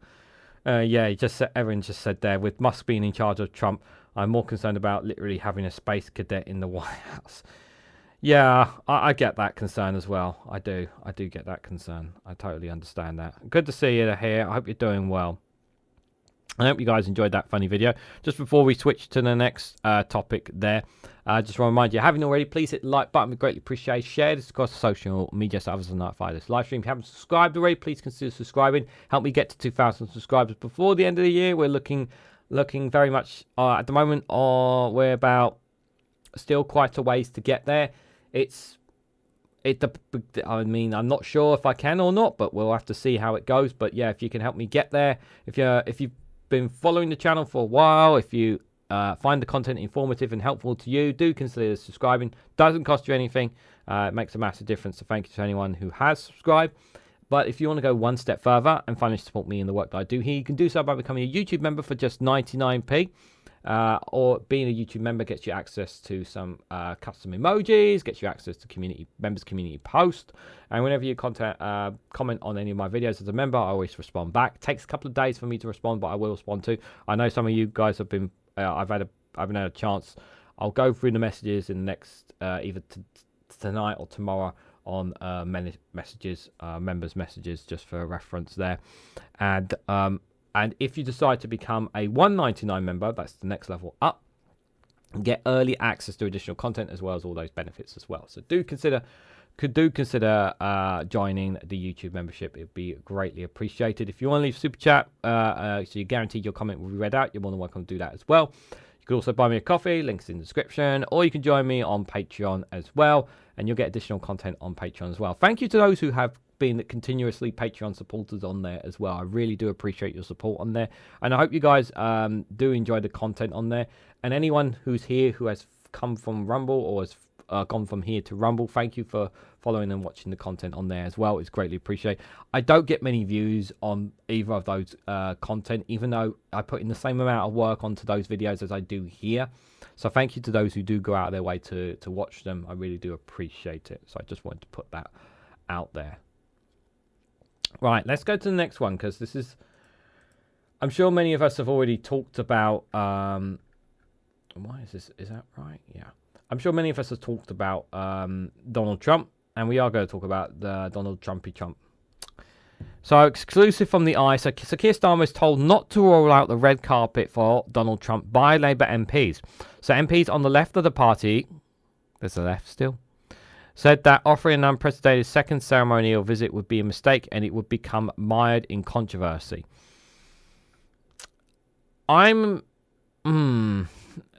Everyone just said there, with Musk being in charge of Trump, I'm more concerned about literally having a space cadet in the White House. Yeah, I get that concern as well. I do get that concern. I totally understand that. Good to see you here. I hope you're doing well. I hope you guys enjoyed that funny video. Just before we switch to the next topic there, just want to remind you, haven't already, please hit the like button. We greatly appreciate it. Share this across social media so others will notify this live stream. If you haven't subscribed already, please consider subscribing. Help me get to 2,000 subscribers before the end of the year. We're looking very much at the moment. We're about still quite a ways to get there. I mean, I'm not sure if I can or not, but we'll have to see how it goes. But yeah, if you can help me get there, if you've been following the channel for a while, if you find the content informative and helpful to you, do consider subscribing. Doesn't cost you anything. It makes a massive difference. So thank you to anyone who has subscribed. But if you want to go one step further and finally support me in the work that I do here, you can do so by becoming a YouTube member for just 99p. Or being a YouTube member gets you access to some custom emojis, gets you access to members community post, and whenever you comment on any of my videos as a member, I always respond back. It takes a couple of days for me to respond, but I will respond to. I know some of you guys have been. I haven't had a chance. I'll go through the messages in the next either tonight or tomorrow on members messages, just for reference there, and if you decide to become a $1.99 member, that's the next level up, and get early access to additional content as well as all those benefits as well. So do consider joining the YouTube membership. It'd be greatly appreciated. If you want to leave super chat, so you're guaranteed your comment will be read out, you're more than welcome to do that as well. You can also buy me a coffee, links in the description, or you can join me on Patreon as well, and you'll get additional content on Patreon as well. Thank you to those who have been continuously Patreon supporters on there as well. I really do appreciate your support on there, and I hope you guys do enjoy the content on there. And anyone who's here who has come from Rumble or has gone from here to Rumble, thank you for following and watching the content on there as well. It's greatly appreciated. I don't get many views on either of those content, even though I put in the same amount of work onto those videos as I do here. So thank you to those who do go out of their way to watch them. I really do appreciate it. So I just wanted to put that out there. Right, let's go to the next one, because this is, I'm sure many of us have already talked about, why is this, is that right? Yeah. I'm sure many of us have talked about Donald Trump, and we are going to talk about the Donald Trumpy Trump. So exclusive from the Eye, so Keir Starmer is told not to roll out the red carpet for Donald Trump by Labour MPs. So MPs on the left of the party, there's the left still, said that offering an unprecedented second ceremonial visit would be a mistake and it would become mired in controversy.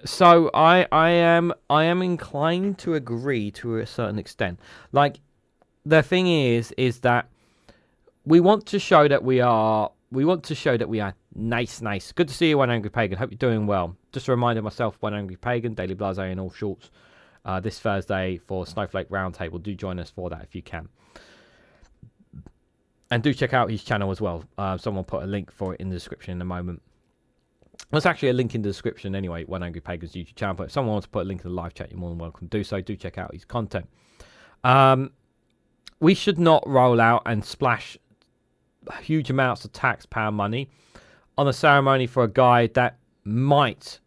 So I am inclined to agree to a certain extent. Like, the thing is that we want to show that we are nice. Good to see you, One Angry Pagan. Hope you're doing well. Just a reminder myself, One Angry Pagan, Daily Blase and all shorts. This Thursday for Snowflake Roundtable. Do join us for that if you can. And do check out his channel as well. Someone put a link for it in the description in a moment. There's actually a link in the description anyway, One Angry Pagan's YouTube channel. But if someone wants to put a link in the live chat, you're more than welcome to do so. Do check out his content. We should not roll out and splash huge amounts of taxpayer money on a ceremony for a guy that might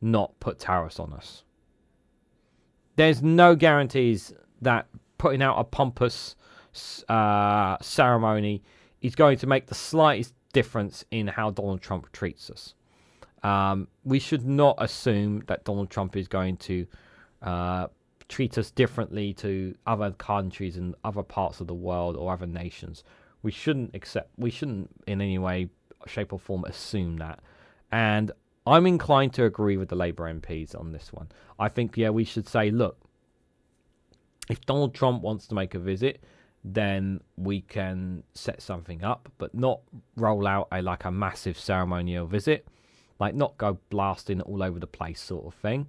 not put tariffs on us. There's no guarantees that putting out a pompous ceremony is going to make the slightest difference in how Donald Trump treats us. We should not assume that Donald Trump is going to treat us differently to other countries in other parts of the world or other nations. We shouldn't in any way, shape or form assume that. And I'm inclined to agree with the Labour MPs on this one. I think, yeah, we should say, look, if Donald Trump wants to make a visit, then we can set something up, but not roll out a massive ceremonial visit, like not go blasting all over the place sort of thing.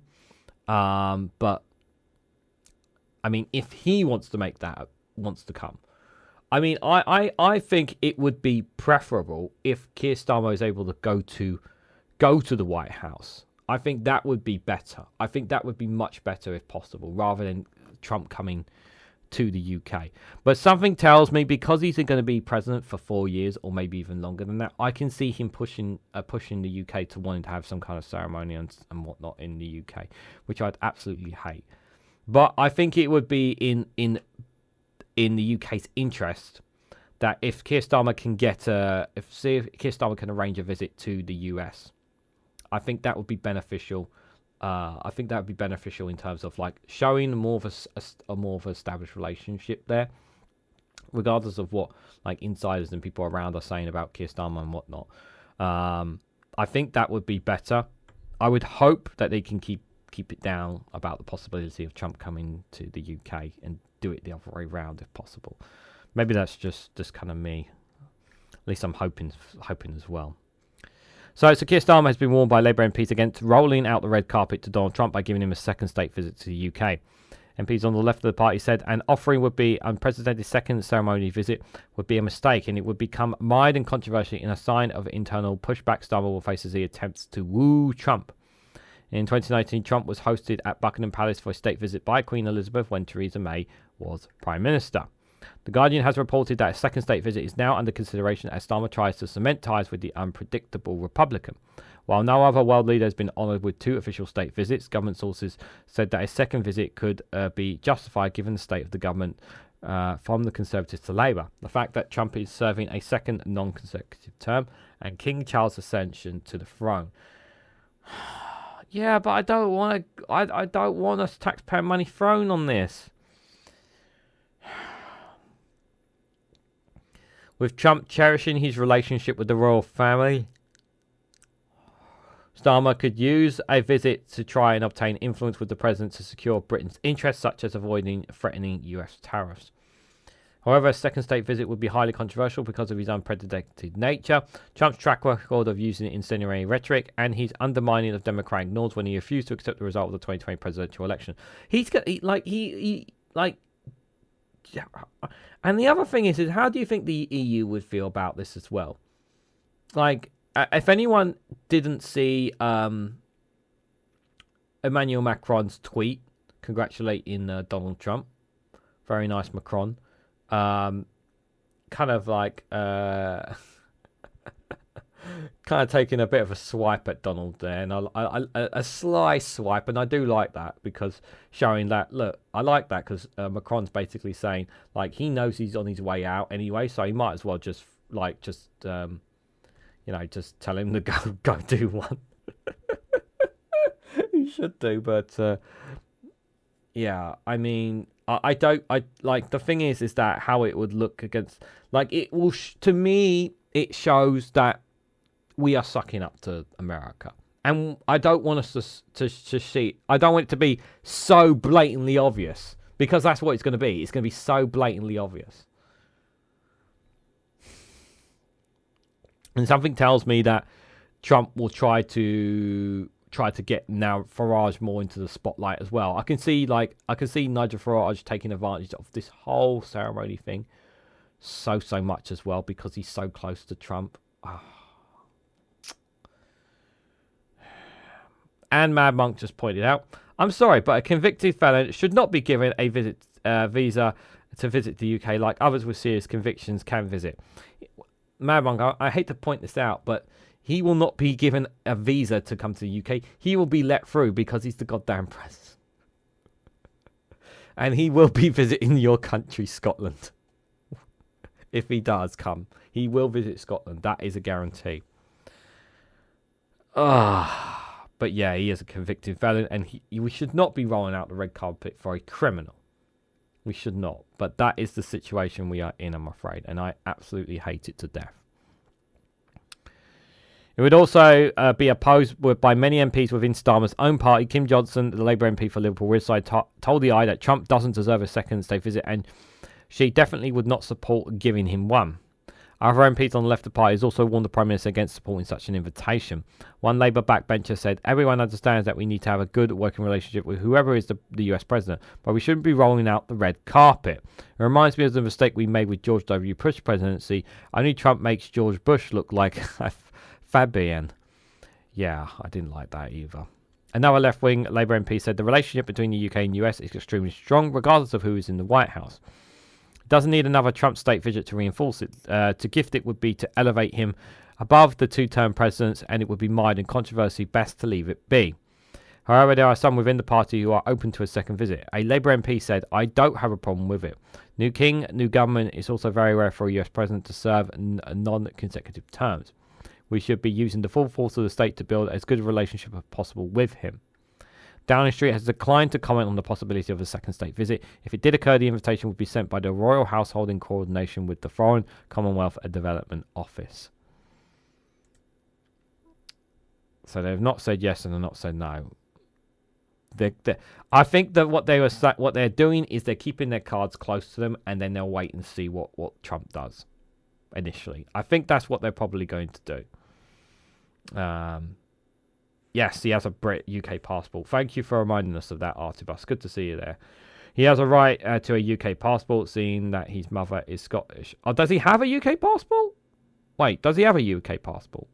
But I mean, if he wants to come, I mean, I think it would be preferable if Keir Starmer is able to go to the White House. I think that would be better. I think that would be much better if possible, rather than Trump coming to the UK. But something tells me, because he's going to be president for 4 years or maybe even longer than that, I can see him pushing the UK to wanting to have some kind of ceremony and whatnot in the UK, which I'd absolutely hate. But I think it would be in the UK's interest that if Keir Starmer can if Keir Starmer can arrange a visit to the US, I think that would be beneficial. I think that would be beneficial in terms of like showing more of a more of an established relationship there, regardless of what like insiders and people around are saying about Keir Starmer and whatnot. I think that would be better. I would hope that they can keep it down about the possibility of Trump coming to the UK and do it the other way around if possible. Maybe that's just kind of me. At least I'm hoping as well. So Keir Starmer has been warned by Labour MPs against rolling out the red carpet to Donald Trump by giving him a second state visit to the UK. MPs on the left of the party said an offering would be unprecedented second ceremony visit would be a mistake and it would become mired in controversy in a sign of internal pushback Starmer will face as he attempts to woo Trump. In 2019, Trump was hosted at Buckingham Palace for a state visit by Queen Elizabeth when Theresa May was Prime Minister. The Guardian has reported that a second state visit is now under consideration as Starmer tries to cement ties with the unpredictable Republican. While no other world leader has been honoured with 2 official state visits, government sources said that a second visit could be justified given the state of the government from the Conservatives to Labour. The fact that Trump is serving a second non-consecutive term and King Charles' ascension to the throne. Yeah, but I don't want to. I don't want us taxpayer money thrown on this. With Trump cherishing his relationship with the royal family, Starmer could use a visit to try and obtain influence with the president to secure Britain's interests, such as avoiding threatening US tariffs. However, a second state visit would be highly controversial because of his unprecedented nature, Trump's track record of using incendiary rhetoric, and his undermining of Democratic norms when he refused to accept the result of the 2020 presidential election. And the other thing is how do you think the EU would feel about this as well? Like, if anyone didn't see Emmanuel Macron's tweet congratulating Donald Trump, very nice Macron. Kind of like kind of taking a bit of a swipe at Donald there, and a sly swipe, and I do like that because showing that, look, I like that because Macron's basically saying like he knows he's on his way out anyway, so he might as well just tell him to go do one. He should do, but yeah, I mean. The thing is that how it would look against, like, it will, to me, it shows that we are sucking up to America. And I don't want us to see, I don't want it to be so blatantly obvious, because that's what it's going to be. It's going to be so blatantly obvious. And something tells me that Trump will try to get now Farage more into the spotlight as well. I can see Nigel Farage taking advantage of this whole ceremony thing so much as well because he's so close to Trump. Oh. And Mad Monk just pointed out, I'm sorry, but a convicted felon should not be given a visa to visit the UK like others with serious convictions can visit. Mad Monk, I hate to point this out, but he will not be given a visa to come to the UK. He will be let through because he's the goddamn president. And he will be visiting your country, Scotland. If he does come. He will visit Scotland. That is a guarantee. But yeah, he is a convicted felon. And we should not be rolling out the red carpet for a criminal. We should not. But that is the situation we are in, I'm afraid. And I absolutely hate it to death. It would also be opposed by many MPs within Starmer's own party. Kim Johnson, the Labour MP for Liverpool Riverside, told the Eye that Trump doesn't deserve a second state visit and she definitely would not support giving him one. Other MPs on the left of the party has also warned the Prime Minister against supporting such an invitation. One Labour backbencher said, everyone understands that we need to have a good working relationship with whoever is the US President, but we shouldn't be rolling out the red carpet. It reminds me of the mistake we made with George W. Bush's presidency. Only Trump makes George Bush look like Fabian. Yeah, I didn't like that either. Another left-wing Labour MP said the relationship between the UK and US is extremely strong, regardless of who is in the White House. It doesn't need another Trump state visit to reinforce it. To gift it would be to elevate him above the two-term presidents, and it would be mired in controversy. Best to leave it be. However, there are some within the party who are open to a second visit. A Labour MP said, I don't have a problem with it. New king, new government. It's also very rare for a US president to serve non-consecutive terms. We should be using the full force of the state to build as good a relationship as possible with him. Downing Street has declined to comment on the possibility of a second state visit. If it did occur, the invitation would be sent by the Royal Household in coordination with the Foreign, Commonwealth and Development Office. So they've not said yes and they've not said no. I think that what they're doing is they're keeping their cards close to them, and then they'll wait and see what Trump does initially. I think that's what they're probably going to do. Yes, he has a UK passport. Thank you for reminding us of that, Artibus. Good to see you there. He has a right to a UK passport, seeing that his mother is Scottish. Oh, does he have a UK passport? Wait, does he have a UK passport?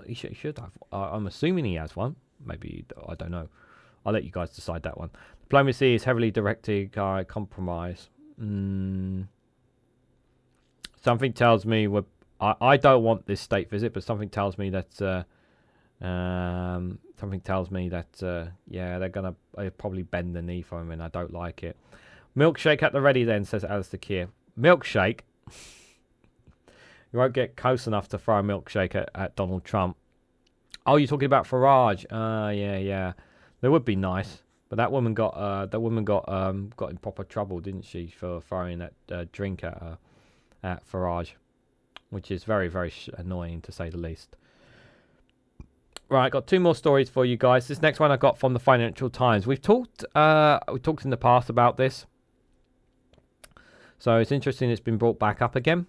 He should have. I'm assuming he has one. Maybe, I don't know. I'll let you guys decide that one. Diplomacy is heavily directed by compromise. Something tells me I don't want this state visit, but something tells me that yeah, they're gonna probably bend the knee for him, and I don't like it. Milkshake at the ready, then, says Alistair Keir. Milkshake. You won't get close enough to throw a milkshake at Donald Trump. Oh, you're talking about Farage? Yeah. That would be nice, but that woman got in proper trouble, didn't she, for throwing that drink at Farage, which is very, very annoying to say the least. Right, got two more stories for you guys. This next one I got from the Financial Times. We've talked in the past about this, so it's interesting it's been brought back up again.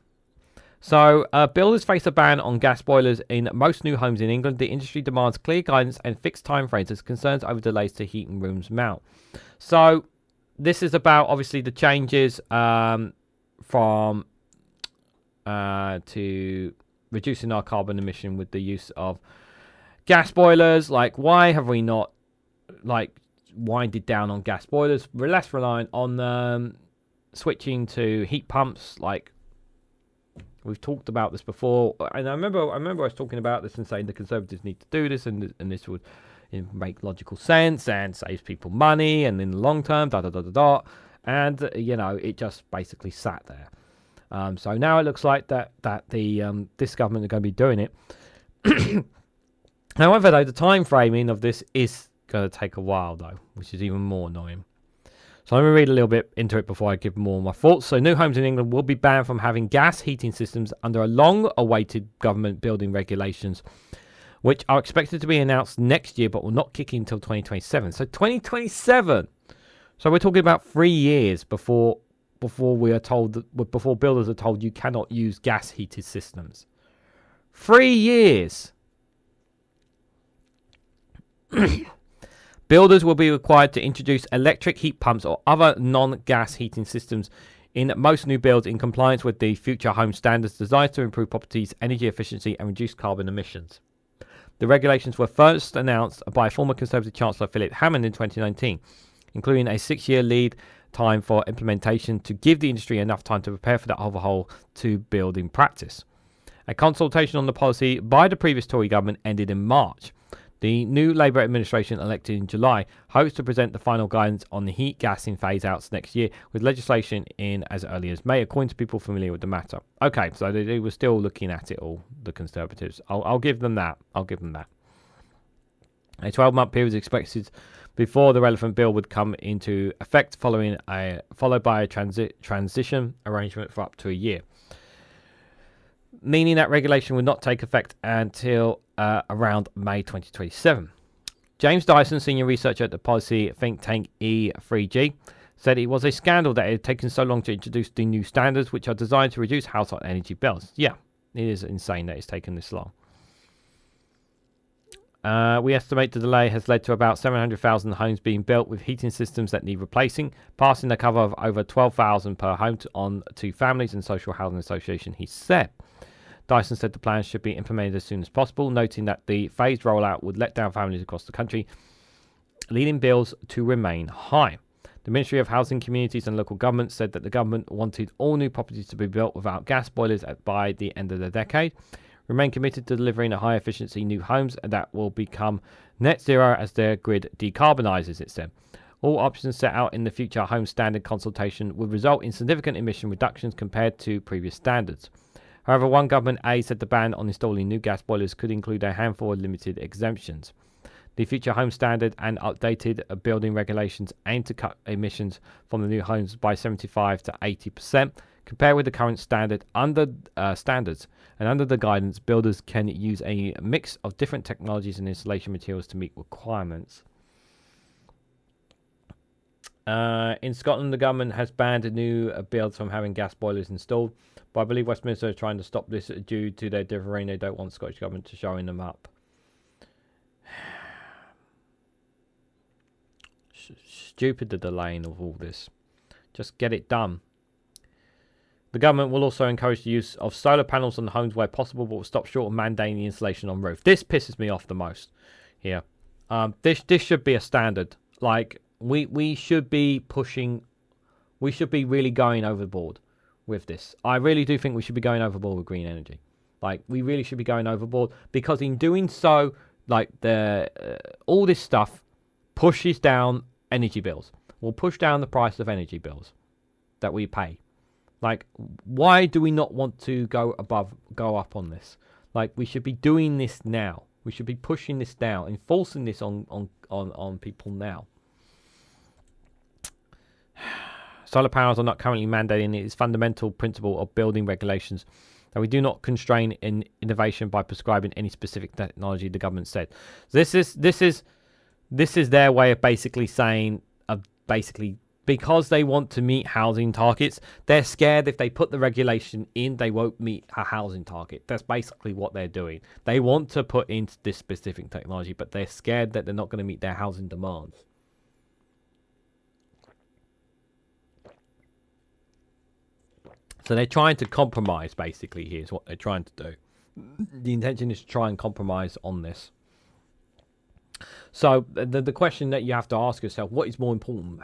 So, builders face a ban on gas boilers in most new homes in England. The industry demands clear guidance and fixed timeframes as concerns over delays to heating rooms mount. So, this is about, obviously, the changes to reducing our carbon emission with the use of gas boilers. Like, why have we not, winded down on gas boilers? We're less reliant on switching to heat pumps, we've talked about this before, and I remember I was talking about this and saying the Conservatives need to do this, and this would make logical sense and saves people money, and in the long term, and it just basically sat there. So now it looks like that this government are going to be doing it. However, though, the time framing of this is going to take a while, though, which is even more annoying. So I'm going to read a little bit into it before I give more of my thoughts. So new homes in England will be banned from having gas heating systems under a long-awaited government building regulations, which are expected to be announced next year, but will not kick in until 2027. So 2027. So we're talking about 3 years before we are told before builders are told you cannot use gas heated systems. 3 years. Builders will be required to introduce electric heat pumps or other non-gas heating systems in most new builds in compliance with the Future Home Standards designed to improve properties' energy efficiency and reduce carbon emissions. The regulations were first announced by former Conservative Chancellor Philip Hammond in 2019, including a 6-year lead time for implementation to give the industry enough time to prepare for the overhaul to build in practice. A consultation on the policy by the previous Tory government ended in March. The new Labour administration, elected in July, hopes to present the final guidance on the heat gassing phase-outs next year, with legislation in as early as May, according to people familiar with the matter. Okay, so they were still looking at it all, the Conservatives. I'll give them that. A 12-month period is expected before the relevant bill would come into effect, followed by a transition arrangement for up to a year, meaning that regulation will not take effect until around May 2027. James Dyson, senior researcher at the policy think tank E3G, said it was a scandal that it had taken so long to introduce the new standards, which are designed to reduce household energy bills. Yeah, it is insane that it's taken this long. We estimate the delay has led to about 700,000 homes being built with heating systems that need replacing, passing the cover of over 12,000 per home on to families and social housing association, he said. Dyson said the plans should be implemented as soon as possible, noting that the phased rollout would let down families across the country, leading bills to remain high. The Ministry of Housing, Communities and Local Government said that the government wanted all new properties to be built without gas boilers by the end of the decade, remain committed to delivering a high-efficiency new homes that will become net zero as their grid decarbonises, it said. All options set out in the Future Home Standard consultation would result in significant emission reductions compared to previous standards. However, one government aide said the ban on installing new gas boilers could include a handful of limited exemptions. The Future Home Standard and updated building regulations aim to cut emissions from the new homes by 75 to 80%, compared with the current standard standards. And under the guidance, builders can use a mix of different technologies and installation materials to meet requirements. In Scotland, the government has banned new builds from having gas boilers installed, but I believe Westminster are trying to stop this due to their differing. They don't want the Scottish government to showing them up. Stupid the delaying of all this. Just get it done. The government will also encourage the use of solar panels on homes where possible, but will stop short of mandating the installation on roof. This pisses me off the most here. This should be a standard. Like, we should be pushing, we should be really going overboard with this. I really do think we should be going overboard with green energy. Like, we really should be going overboard, because in doing so, like, all this stuff pushes down energy bills. Will push down the price of energy bills that we pay. Like, why do we not want to go up on this? Like, we should be doing this now. We should be pushing this down, enforcing this on people now. Solar panels are not currently mandating its fundamental principle of building regulations that we do not constrain in innovation by prescribing any specific technology, the government said. This is their way of basically saying, because they want to meet housing targets, they're scared if they put the regulation in, they won't meet a housing target. That's basically what they're doing. They want to put in this specific technology, but they're scared that they're not going to meet their housing demands. So they're trying to compromise, basically, here's what they're trying to do. The intention is to try and compromise on this. So the question that you have to ask yourself, what is more important,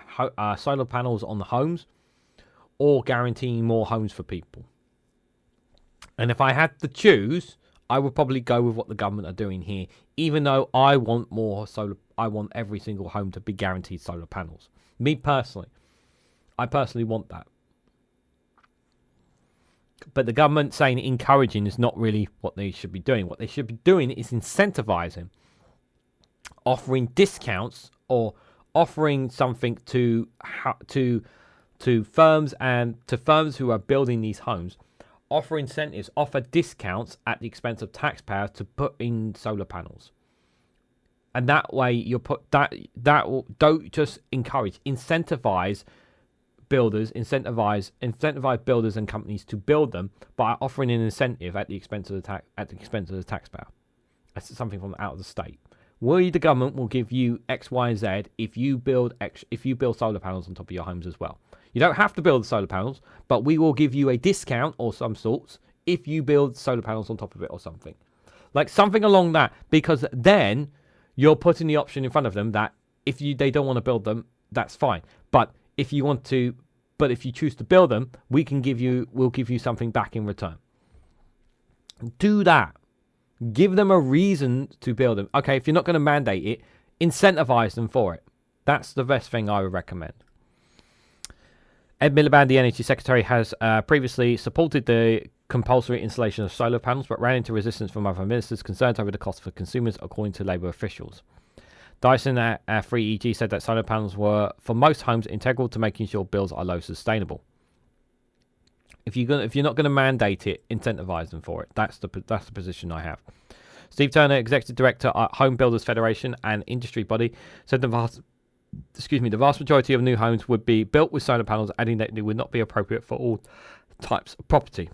solar panels on the homes or guaranteeing more homes for people? And if I had to choose, I would probably go with what the government are doing here, even though I want more solar. I want every single home to be guaranteed solar panels. Me personally, I personally want that. But the government saying encouraging is not really what they should be doing. What they should be doing is incentivizing, offering discounts or offering something to firms and to firms who are building these homes, offer incentives, offer discounts at the expense of taxpayers to put in solar panels. And that way you put that will, don't just encourage, incentivize builders, incentivize builders and companies to build them by offering an incentive at the expense of the taxpayer. That's something from out of the state. We, the government, will give you X, Y, and Z if you build solar panels on top of your homes as well. You don't have to build the solar panels, but we will give you a discount or some sorts if you build solar panels on top of it or something. Like something along that, because then you're putting the option in front of them that if they don't want to build them, that's fine. But if you choose to build them, we'll give you something back in return. Do that. Give them a reason to build them. Okay, if you're not going to mandate it, incentivize them for it. That's the best thing I would recommend. Ed Miliband, the Energy Secretary, has previously supported the compulsory installation of solar panels, but ran into resistance from other ministers concerned over the cost for consumers, according to Labour officials. Dyson at 3EG said that solar panels were, for most homes, integral to making sure bills are low sustainable. If you're not going to mandate it, incentivize them for it. That's the position I have. Steve Turner, Executive Director at Home Builders Federation, an industry body, said the vast majority of new homes would be built with solar panels, adding that it would not be appropriate for all types of property.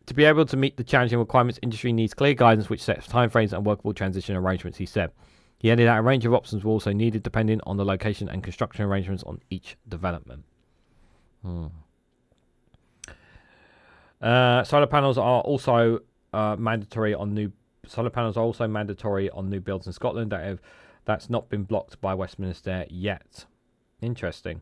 To be able to meet the challenging requirements, industry needs clear guidance which sets timeframes and workable transition arrangements, he said. He added that a range of options were also needed depending on the location and construction arrangements on each development. Solar panels are also mandatory on new builds in Scotland that's not been blocked by Westminster yet. Interesting.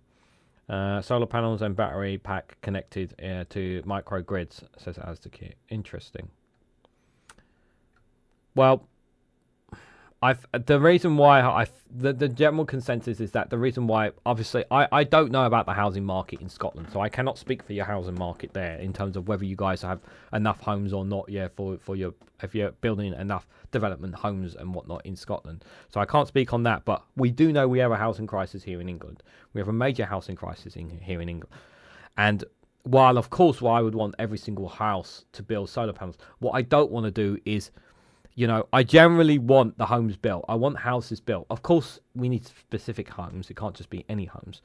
Solar panels and battery pack connected to microgrids, says Asdaq. Interesting. Well, the reason why the general consensus is that the reason why, obviously, I don't know about the housing market in Scotland, so I cannot speak for your housing market there in terms of whether you guys have enough homes or not. Yeah, if you're building enough development homes and whatnot in Scotland, so I can't speak on that. But we do know we have a housing crisis here in England. We have a major housing crisis here in England, and while of course I would want every single house to build solar panels, what I don't want to do is, I generally want the homes built. I want houses built. Of course, we need specific homes. It can't just be any homes.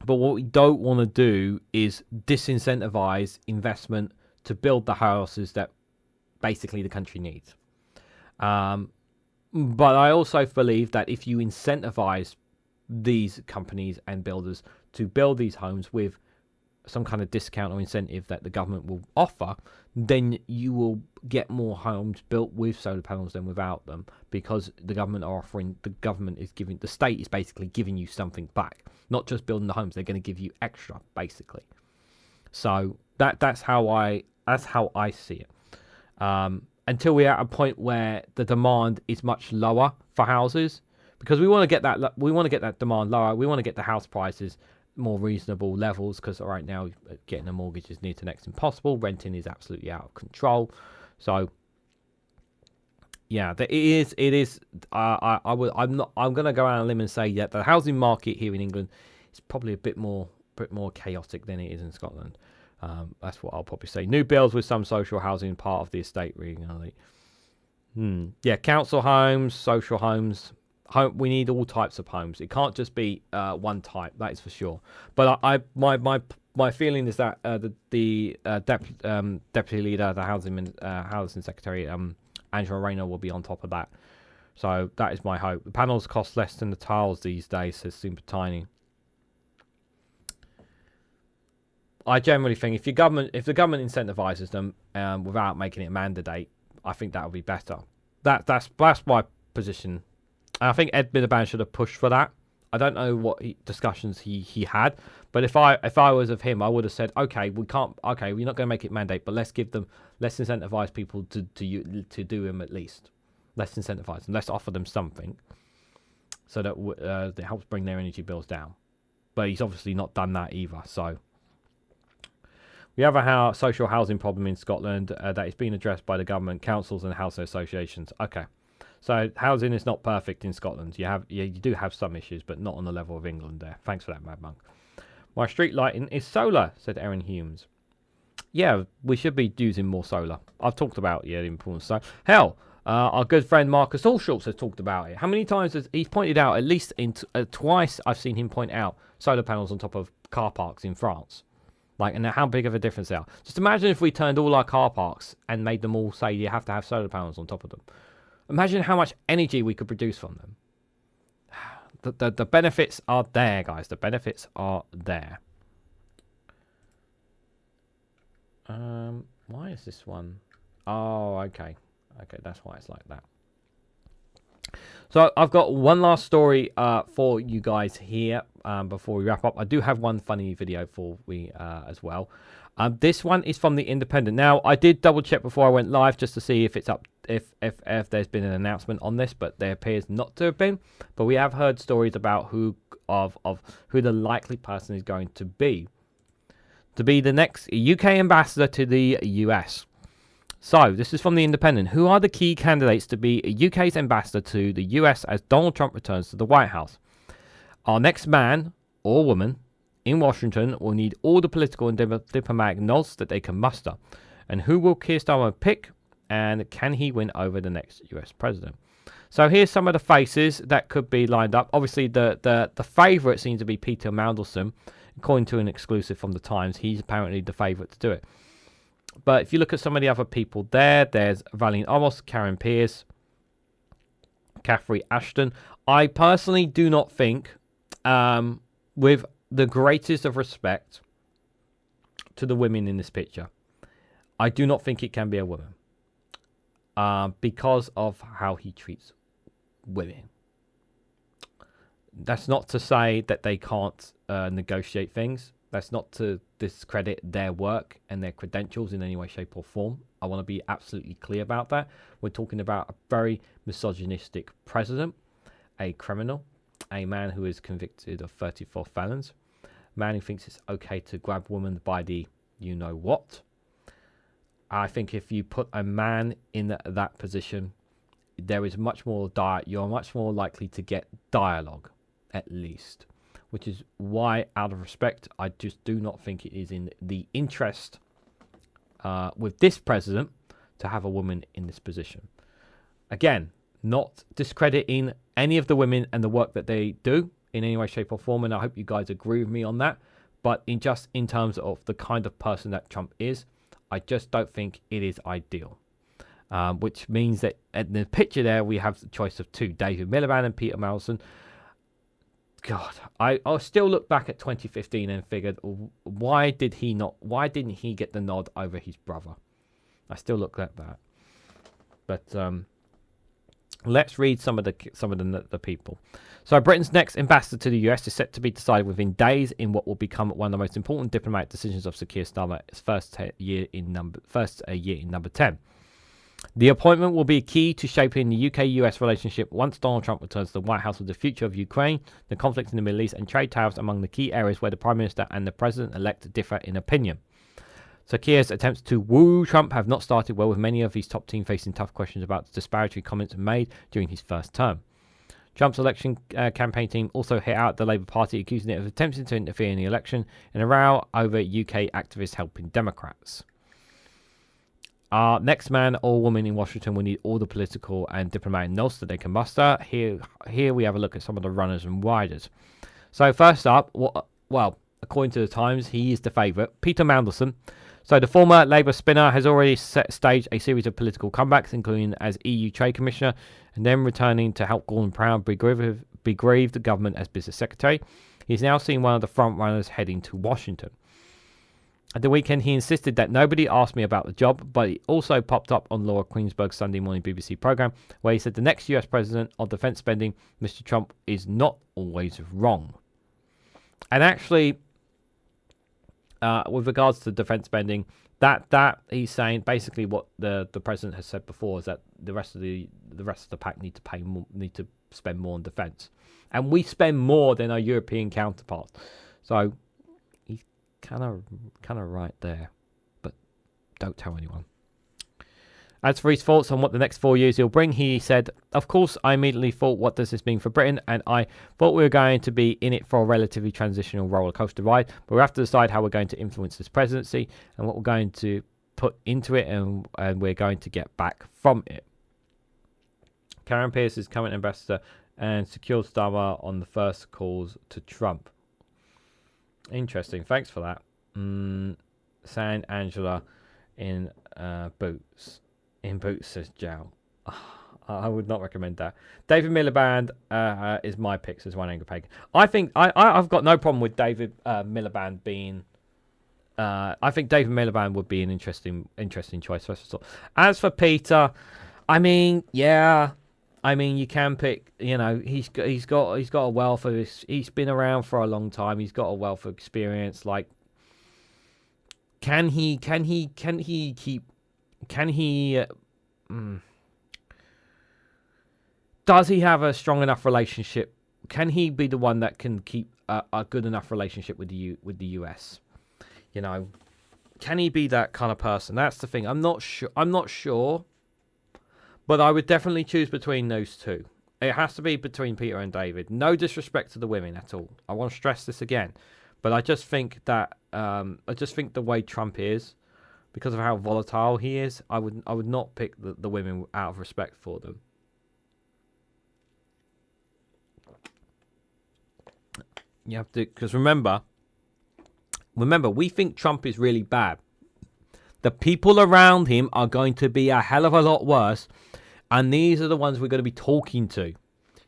But what we don't want to do is disincentivize investment to build the houses that basically the country needs. But I also believe that if you incentivize these companies and builders to build these homes with some kind of discount or incentive that the government will offer, then you will get more homes built with solar panels than without them, because the government the state is basically giving you something back, not just building the homes. They're going to give you extra, basically. So that's how I see it. Until we're at a point where the demand is much lower for houses, because we want to get that demand lower. We want to get the house prices more reasonable levels, because right now getting a mortgage is near to next impossible. Renting is absolutely out of control. So yeah, it is. I'm going to go out on a limb and say that the housing market here in England is probably a bit more chaotic than it is in Scotland. That's what I'll probably say. New builds with some social housing part of the estate REGANELITE. Yeah, council homes, social homes. We need all types of homes. It can't just be one type. That is for sure. But my feeling is that the deputy leader, the housing secretary, Angela Rayner, will be on top of that. So that is my hope. The panels cost less than the tiles these days, says Super Tiny. I generally think if the government incentivizes them without making it mandate, I think that would be better. That's my position. I think Ed Miliband should have pushed for that. I don't know what discussions he had, but if I was of him, I would have said, okay, we're not going to make it mandate, but let's incentivize people to do them at least. Let's incentivize them. Let's offer them something, so that it helps bring their energy bills down. But he's obviously not done that either. So we have a social housing problem in Scotland that is being addressed by the government, councils, and housing associations. Okay. So housing is not perfect in Scotland. You do have some issues, but not on the level of England there. Thanks for that, Mad Monk. My street lighting is solar, said Erin Humes. Yeah, we should be using more solar. I've talked about the importance. So hell, our good friend Marcus Allschultz has talked about it. How many times has he's pointed out? At least twice I've seen him point out solar panels on top of car parks in France. And how big of a difference they are. Just imagine if we turned all our car parks and made them all say you have to have solar panels on top of them. Imagine how much energy we could produce from them. The benefits are there, guys. The benefits are there. Why is this one? Oh, okay. Okay, that's why it's like that. So I've got one last story for you guys here before we wrap up. I do have one funny video for we as well. This one is from The Independent. Now, I did double check before I went live just to see if it's up, if there's been an announcement on this, but there appears not to have been. But we have heard stories about who the likely person is going to be the next UK ambassador to the US. So this is from The Independent. Who are the key candidates to be UK's ambassador to the US as Donald Trump returns to the White House? Our next man or woman in Washington will need all the political and diplomatic nods that they can muster. And who will Keir Starmer pick? And can he win over the next US president? So here's some of the faces that could be lined up. Obviously, the favourite seems to be Peter Mandelson. According to an exclusive from The Times, he's apparently the favourite to do it. But if you look at some of the other people there's Valiant Amos, Karen Pierce, Catherine Ashton. I personally do not think, with the greatest of respect to the women in this picture, I do not think it can be a woman. Because of how he treats women. That's not to say that they can't negotiate things. That's not to discredit their work and their credentials in any way, shape, or form. I want to be absolutely clear about that. We're talking about a very misogynistic president, a criminal, a man who is convicted of 34 felons, a man who thinks it's okay to grab women by the you-know-what. I think if you put a man in that position, there is much more you're much more likely to get dialogue, at least. Which is why, out of respect, I just do not think it is in the interest with this president to have a woman in this position. Again, not discrediting any of the women and the work that they do. in any way, shape, or form, and I hope you guys agree with me on that. But in terms of the kind of person that Trump is, I just don't think it is ideal. Which means that in the picture there, we have the choice of two, David Miliband and Peter Mandelson. God, I'll still look back at 2015 and figured, why didn't he get the nod over his brother? I still look at that. But let's read some of the people. So Britain's next ambassador to the US is set to be decided within days in what will become one of the most important diplomatic decisions of Sir Keir Starmer's first year in number 10. The appointment will be key to shaping the UK-US relationship once Donald Trump returns to the White House with the future of Ukraine, the conflict in the Middle East, and trade tariffs among the key areas where the Prime Minister and the President-elect differ in opinion. Sir Keir's attempts to woo Trump have not started well, with many of his top team facing tough questions about the disparaging comments made during his first term. Trump's election campaign team also hit out the Labour Party, accusing it of attempting to interfere in the election in a row over UK activists helping Democrats. Our next man or woman in Washington will need all the political and diplomatic nods that they can muster. Here we have a look at some of the runners and riders. So first up, well, according to the Times, he is the favourite, Peter Mandelson. So the former Labour spinner has already staged a series of political comebacks, including as EU Trade Commissioner, and then returning to help Gordon Brown bereave the government as Business Secretary. He's now seen one of the front runners heading to Washington. At the weekend, he insisted that nobody asked me about the job, but he also popped up on Laura Queensberg's Sunday morning BBC programme, where he said the next US president of defence spending, Mr. Trump, is not always wrong. And actually, with regards to defence spending, that he's saying basically what the president has said before is that the rest of the pack need to spend more on defence, and we spend more than our European counterparts. So he's kind of right there, but don't tell anyone. As for his thoughts on what the next 4 years he'll bring, he said, "Of course, I immediately thought, what does this mean for Britain? And I thought we were going to be in it for a relatively transitional roller coaster ride, but we have to decide how we're going to influence this presidency and what we're going to put into it and we're going to get back from it." Karen Pierce is current ambassador and secured Starmer on the first calls to Trump. Interesting. Thanks for that. San Angela in boots. In boots, says Jow. I would not recommend that. David Miliband is my pick, says One Angry Pagan. I think I've got no problem with David Miliband being. I think David Miliband would be an interesting choice. As for Peter, I mean, yeah, I mean you can pick. You know, he's got a wealth of. He's been around for a long time. He's got a wealth of experience. Like, can he does he have a strong enough relationship? Can he be the one that can keep a good enough relationship with the US? You know, can he be that kind of person? That's the thing. I'm not sure, but I would definitely choose between those two. It has to be between Peter and David. No disrespect to the women at all. I want to stress this again, but I just think that the way Trump is, because of how volatile he is, I would not pick the women out of respect for them. You have to, because remember, we think Trump is really bad. The people around him are going to be a hell of a lot worse, and these are the ones we're going to be talking to.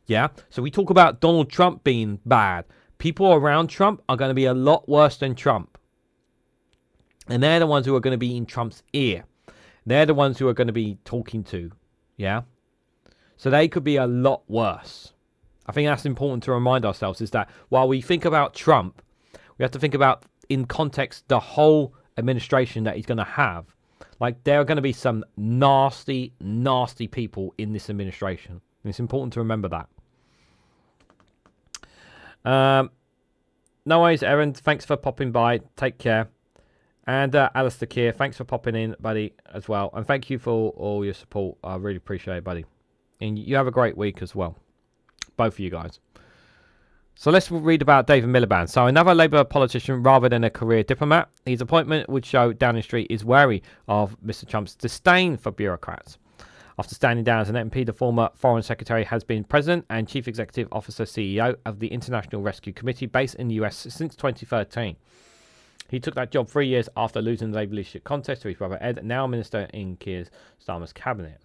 Yeah? So we talk about Donald Trump being bad. People around Trump are going to be a lot worse than Trump. And they're the ones who are going to be in Trump's ear. They're the ones who are going to be talking to. Yeah? So they could be a lot worse. I think that's important to remind ourselves, is that while we think about Trump, we have to think about, in context, the whole administration that he's going to have. Like, there are going to be some nasty, nasty people in this administration. And it's important to remember that. No worries, Aaron. Thanks for popping by. Take care. And Alistair Keir, thanks for popping in, buddy, as well. And thank you for all your support. I really appreciate it, buddy. And you have a great week as well. Both of you guys. So let's read about David Miliband. So another Labour politician rather than a career diplomat. His appointment would show Downing Street is wary of Mr. Trump's disdain for bureaucrats. After standing down as an MP, the former Foreign Secretary has been President and Chief Executive Officer CEO of the International Rescue Committee based in the US since 2013. He took that job 3 years after losing the Labour leadership contest to his brother Ed, now Minister in Keir Starmer's cabinet.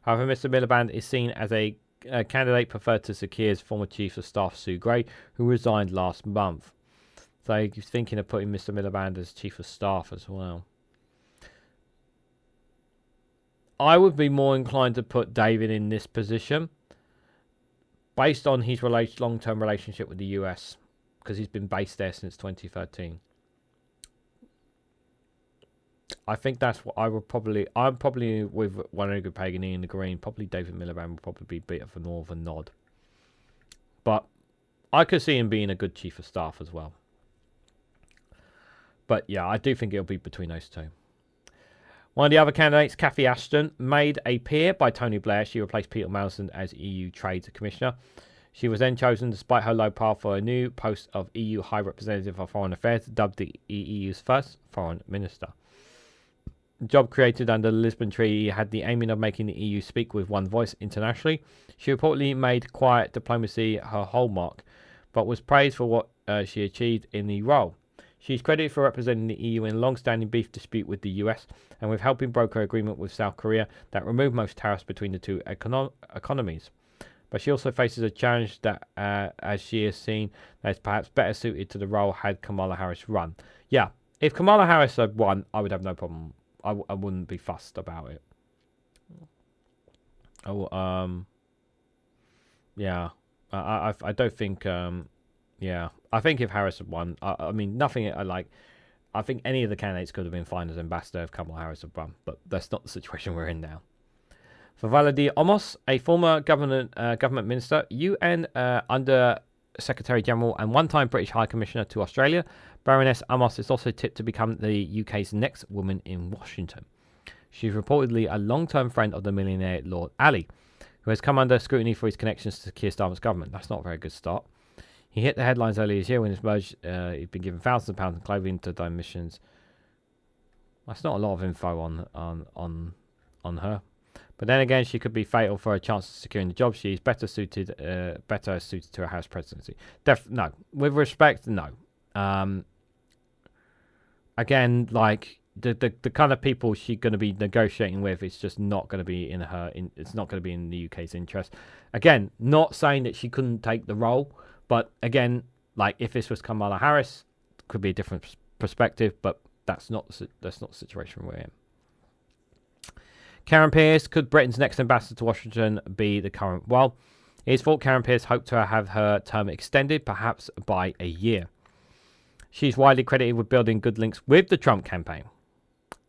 However, Mr Miliband is seen as a candidate preferred to Sir Keir's former Chief of Staff Sue Gray, who resigned last month. So he's thinking of putting Mr Miliband as Chief of Staff as well. I would be more inclined to put David in this position based on his long-term relationship with the US, because he's been based there since 2013. I think that's what I would probably... I'm probably with Wanaka Pagani in the green. Probably David Miliband would probably be a bit of a northern nod. But I could see him being a good Chief of Staff as well. But yeah, I do think it'll be between those two. One of the other candidates, Cathy Ashton, made a peer by Tony Blair. She replaced Peter Mandelson as EU Trade Commissioner. She was then chosen, despite her low profile, for a new post of EU High Representative for Foreign Affairs, dubbed the EU's first Foreign Minister. The job created under the Lisbon Treaty had the aiming of making the EU speak with one voice internationally. She reportedly made quiet diplomacy her hallmark, but was praised for what she achieved in the role. She's credited for representing the EU in a long-standing beef dispute with the US and with helping broker an agreement with South Korea that removed most tariffs between the two economies. But she also faces a challenge that, as she has seen, that is perhaps better suited to the role had Kamala Harris run. Yeah, if Kamala Harris had won, I would have no problem. I wouldn't be fussed about it. Yeah, I don't think. Yeah, I think if Harris had won, I mean, nothing. I think any of the candidates could have been fine as ambassador if Kamala Harris had won, but that's not the situation we're in now. For Valadi Omos, a former government minister, UN Under Secretary General, and one-time British High Commissioner to Australia, Baroness Amos is also tipped to become the UK's next woman in Washington. She's reportedly a long-term friend of the millionaire Lord Ali, who has come under scrutiny for his connections to Keir Starmer's government. That's not a very good start. He hit the headlines earlier this year when his merged. He'd been given thousands of pounds in clothing to die missions. That's not a lot of info on her. But then again, she could be fatal for a chance of securing the job. She's better suited to a House presidency. No, with respect, no. Again, like the kind of people she's going to be negotiating with, it's just not going to be in her. It's not going to be in the UK's interest. Again, not saying that she couldn't take the role, but again, like if this was Kamala Harris, it could be a different perspective. But that's not the situation we're in. Karen Pierce, could Britain's next ambassador to Washington be the current? Well, it is thought Karen Pierce hoped to have her term extended, perhaps by a year. She's widely credited with building good links with the Trump campaign.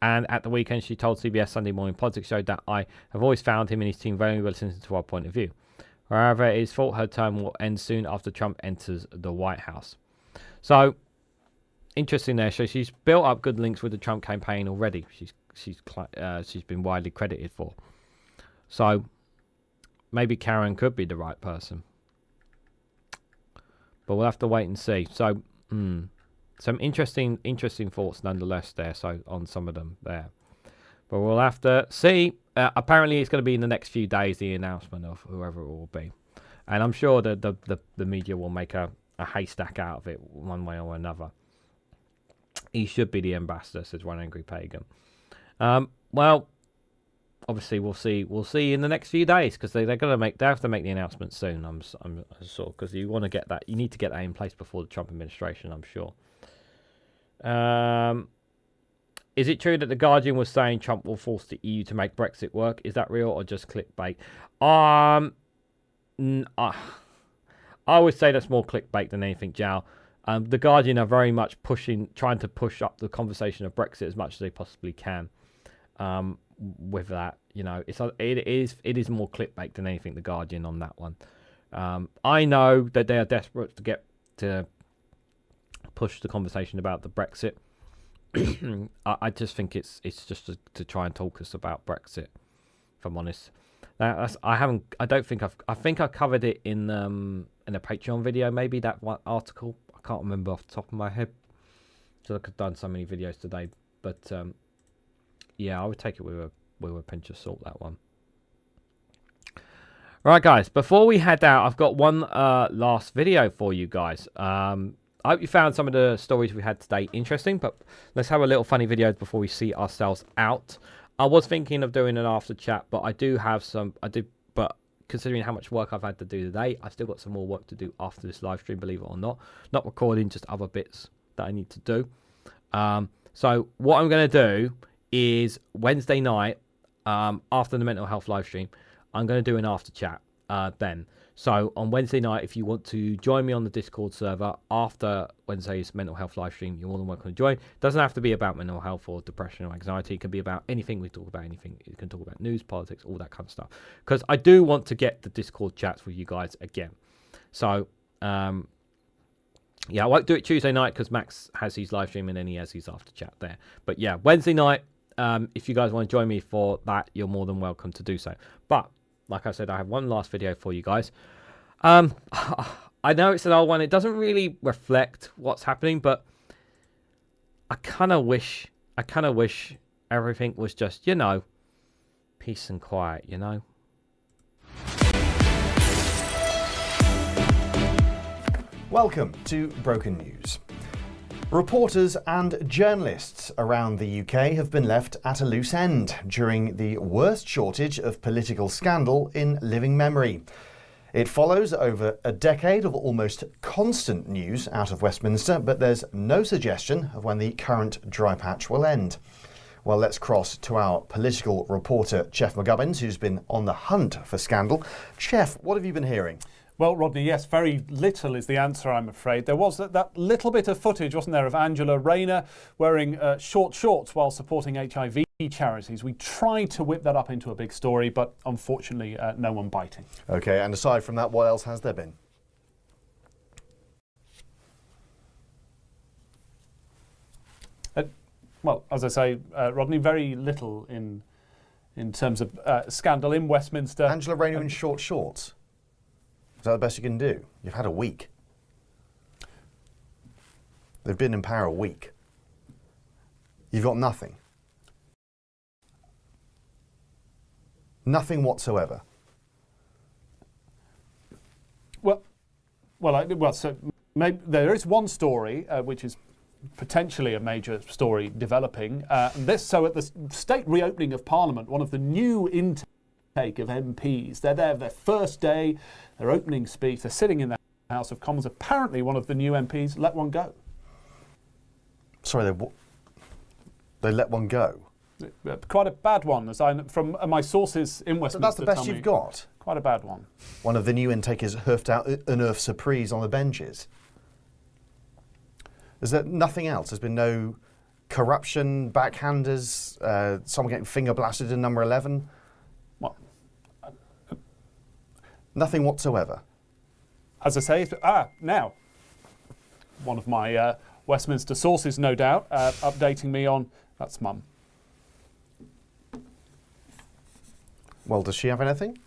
And at the weekend, she told CBS Sunday Morning Politics Show that I have always found him and his team very well listening to our point of view. However, it is thought her term will end soon after Trump enters the White House. So, interesting there. So she's built up good links with the Trump campaign already. She's been widely credited for. So maybe Karen could be the right person, but we'll have to wait and see. So some interesting thoughts nonetheless there. So on some of them there, but we'll have to see. Apparently, it's going to be in the next few days, the announcement of whoever it will be, and I'm sure that the media will make a haystack out of it one way or another. He should be the ambassador, says one angry pagan. Well, obviously we'll see in the next few days, because they have to make the announcement soon. I'm sure, because you want to get that, you need to get that in place before the Trump administration, I'm sure. Is it true that the Guardian was saying Trump will force the EU to make Brexit work? Is that real or just clickbait? I would say that's more clickbait than anything, Jal. The Guardian are very much trying to push up the conversation of Brexit as much as they possibly can. With that, you know, it is more clickbait than anything. The Guardian on that one. I know that they are desperate to push the conversation about the Brexit. I just think it's just to try and talk us about Brexit. If I'm honest, I think I covered it in a Patreon video, maybe that one article. I can't remember off the top of my head. So I've done so many videos today, but Yeah, I would take it with a pinch of salt, that one. Right, guys, before we head out, I've got one last video for you guys. I hope you found some of the stories we had today interesting, but let's have a little funny video before we see ourselves out. I was thinking of doing an after chat, but I do have some, but considering how much work I've had to do today, I've still got some more work to do after this live stream, believe it or not. Not recording, just other bits that I need to do. So what I'm going to do is Wednesday night, after the mental health live stream, I'm going to do an after chat then. So on Wednesday night, if you want to join me on the Discord server after Wednesday's mental health live stream, you're more than welcome to join. It doesn't have to be about mental health or depression or anxiety. It can be about anything. We talk about anything. You can talk about news, politics, all that kind of stuff. Because I do want to get the Discord chats with you guys again. So yeah, I won't do it Tuesday night because Max has his live stream and then he has his after chat there. But yeah, Wednesday night, if you guys want to join me for that, you're more than welcome to do so. But like I said, I have one last video for you guys. I know it's an old one. It doesn't really reflect what's happening, but I kind of wish everything was just, you know, peace and quiet, you know. Welcome to Broken News. Reporters and journalists around the UK have been left at a loose end during the worst shortage of political scandal in living memory. It follows over a decade of almost constant news out of Westminster, but there's no suggestion of when the current dry patch will end. Well, let's cross to our political reporter, Chef McGubbins, who's been on the hunt for scandal. Chef, what have you been hearing? Well, Rodney, yes, very little is the answer, I'm afraid. There was that little bit of footage, wasn't there, of Angela Rayner wearing short shorts while supporting HIV charities. We tried to whip that up into a big story, but unfortunately, no one biting. OK, and aside from that, what else has there been? Well, as I say, Rodney, very little in terms of scandal in Westminster. Angela Rayner in short shorts? Is that the best you can do? You've had a week. They've been in power a week. You've got nothing. Nothing whatsoever. So maybe there is one story which is potentially a major story developing. So at the state reopening of Parliament, one of the new intake of MPs, they're there their first day, their opening speech, they're sitting in the House of Commons. Apparently one of the new MPs let one go. Sorry, they let one go? Quite a bad one, from my sources in Westminster. So that's the best you've got? Quite a bad one. One of the new intakers hoofed out an earth surprise on the benches. Is there nothing else? There's been no corruption, backhanders, someone getting finger blasted in number 11? Well, nothing whatsoever. As I say, now, one of my Westminster sources, no doubt, updating me on, that's Mum. Well, does she have anything?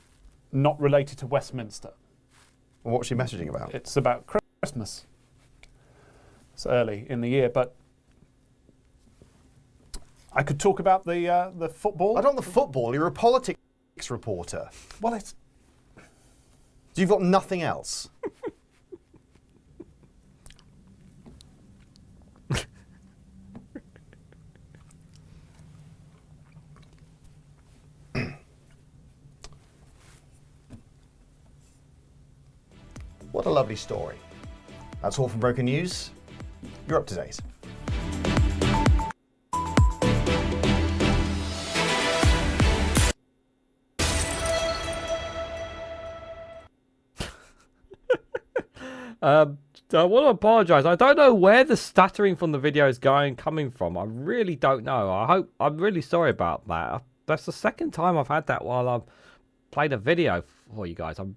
Not related to Westminster. Well, what was she messaging about? It's about Christmas. It's early in the year, but I could talk about the football. I don't want the football. You're a politics reporter. Well, it's... You've got nothing else. What a lovely story. That's all from Broken News. You're up to date. I want to apologise. I don't know where the stuttering from the video is coming from. I really don't know. I'm really sorry about that. That's the second time I've had that while I've played a video for you guys. I'm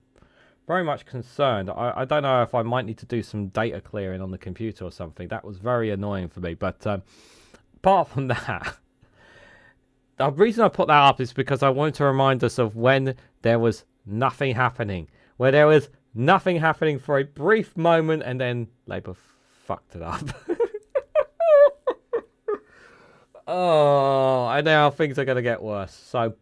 very much concerned. I don't know if I might need to do some data clearing on the computer or something. That was very annoying for me. But apart from that, the reason I put that up is because I wanted to remind us of when there was nothing happening. Where there was nothing happening for a brief moment and then Labour fucked it up. Oh, now things are going to get worse. So,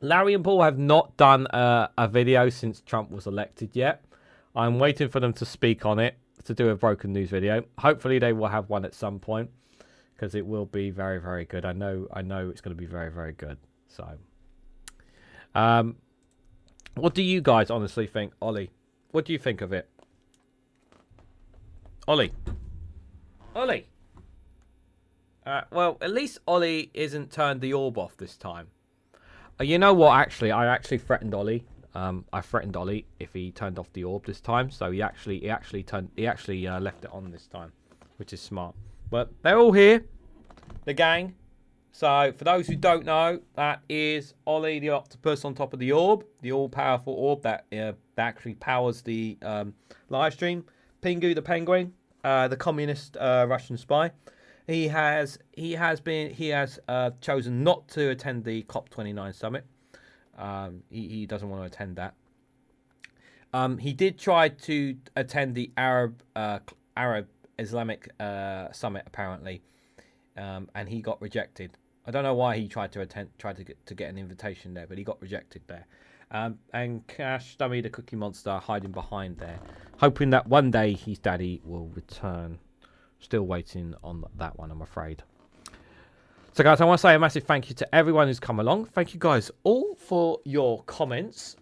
Larry and Paul have not done a video since Trump was elected yet. I'm waiting for them to speak on it, to do a broken news video. Hopefully they will have one at some point, because it will be very, very good. I know it's going to be very, very good. So, what do you guys honestly think, Ollie? What do you think of it? Ollie? Well, at least Ollie isn't turned the orb off this time. You know what? Actually, I actually threatened Ollie. I threatened Ollie if he turned off the orb this time. So he actually left it on this time, which is smart. But they're all here, the gang. So for those who don't know, that is Ollie the octopus on top of the orb, the all-powerful orb that actually powers the live stream. Pingu the penguin, the communist Russian spy. He has chosen not to attend the COP29 summit. He doesn't want to attend that. He did try to attend the Arab Islamic summit apparently, and he got rejected. I don't know why he tried to get an invitation there, but he got rejected there. And Cash Dummy the Cookie Monster hiding behind there, hoping that one day his daddy will return. Still waiting on that one, I'm afraid. So guys, I want to say a massive thank you to everyone who's come along. Thank you guys all for your comments.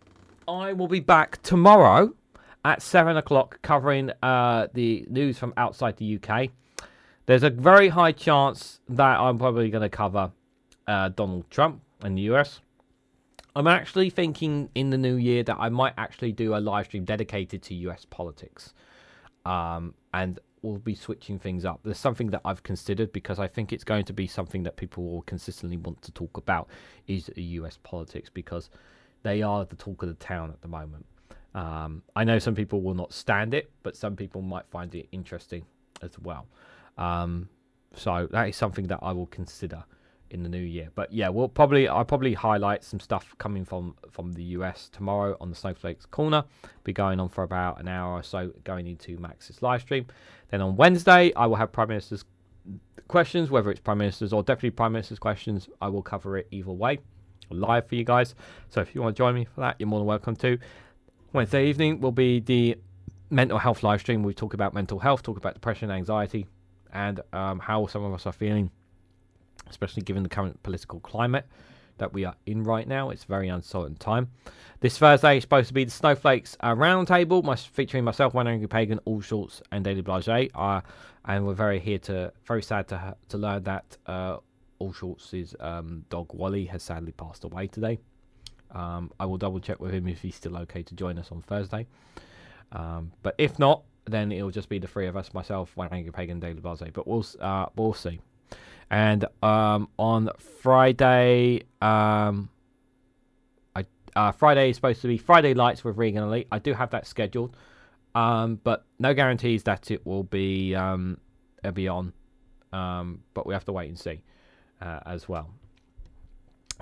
I will be back tomorrow at 7 o'clock covering the news from outside the UK. There's a very high chance that I'm probably going to cover Donald Trump and the US. I'm actually thinking in the new year that I might actually do a live stream dedicated to US politics. And we'll be switching things up. There's something that I've considered, because I think it's going to be something that people will consistently want to talk about, is US politics, because they are the talk of the town at the moment. I know some people will not stand it, but some people might find it interesting as well. So that is something that I will consider in the new year. But yeah, I'll probably highlight some stuff coming from the US tomorrow on the Snowflake's Corner. Be going on for about an hour or so, going into Max's live stream. Then on Wednesday, I will have Prime Minister's questions, whether it's Prime Minister's or Deputy Prime Minister's questions. I will cover it either way, live for you guys. So if you want to join me for that, you're more than welcome to. Wednesday evening will be the mental health live stream. We talk about mental health, talk about depression, anxiety, and how some of us are feeling, especially given the current political climate that we are in right now. It's a very uncertain time. This Thursday is supposed to be the Snowflakes Roundtable, featuring myself, One Angry Pagan, All Shorts, and Daily Blase. And we're very sad to learn that All Shorts' dog Wally has sadly passed away today. I will double check with him if he's still okay to join us on Thursday. But if not, then it'll just be the three of us, myself, One Angry Pagan, Daily Blase. But we'll see. And on Friday, Friday is supposed to be Friday Lights with REGANELITE. I do have that scheduled, but no guarantees that it will be on. But we have to wait and see as well.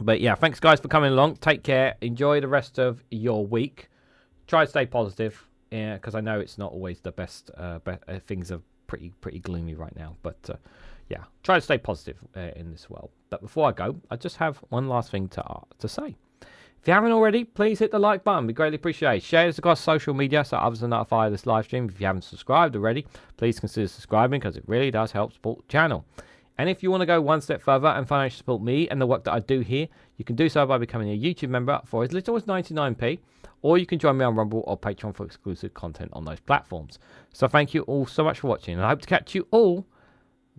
But yeah, thanks guys for coming along. Take care. Enjoy the rest of your week. Try to stay positive, because I know it's not always the best. Things are pretty gloomy right now, but. Yeah, try to stay positive in this world. But before I go, I just have one last thing to say. If you haven't already, please hit the like button. We greatly appreciate it. Share this across social media so others are notified of this live stream. If you haven't subscribed already, please consider subscribing, because it really does help support the channel. And if you want to go one step further and financially support me and the work that I do here, you can do so by becoming a YouTube member for as little as 99p, or you can join me on Rumble or Patreon for exclusive content on those platforms. So thank you all so much for watching, and I hope to catch you all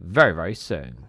very, very soon.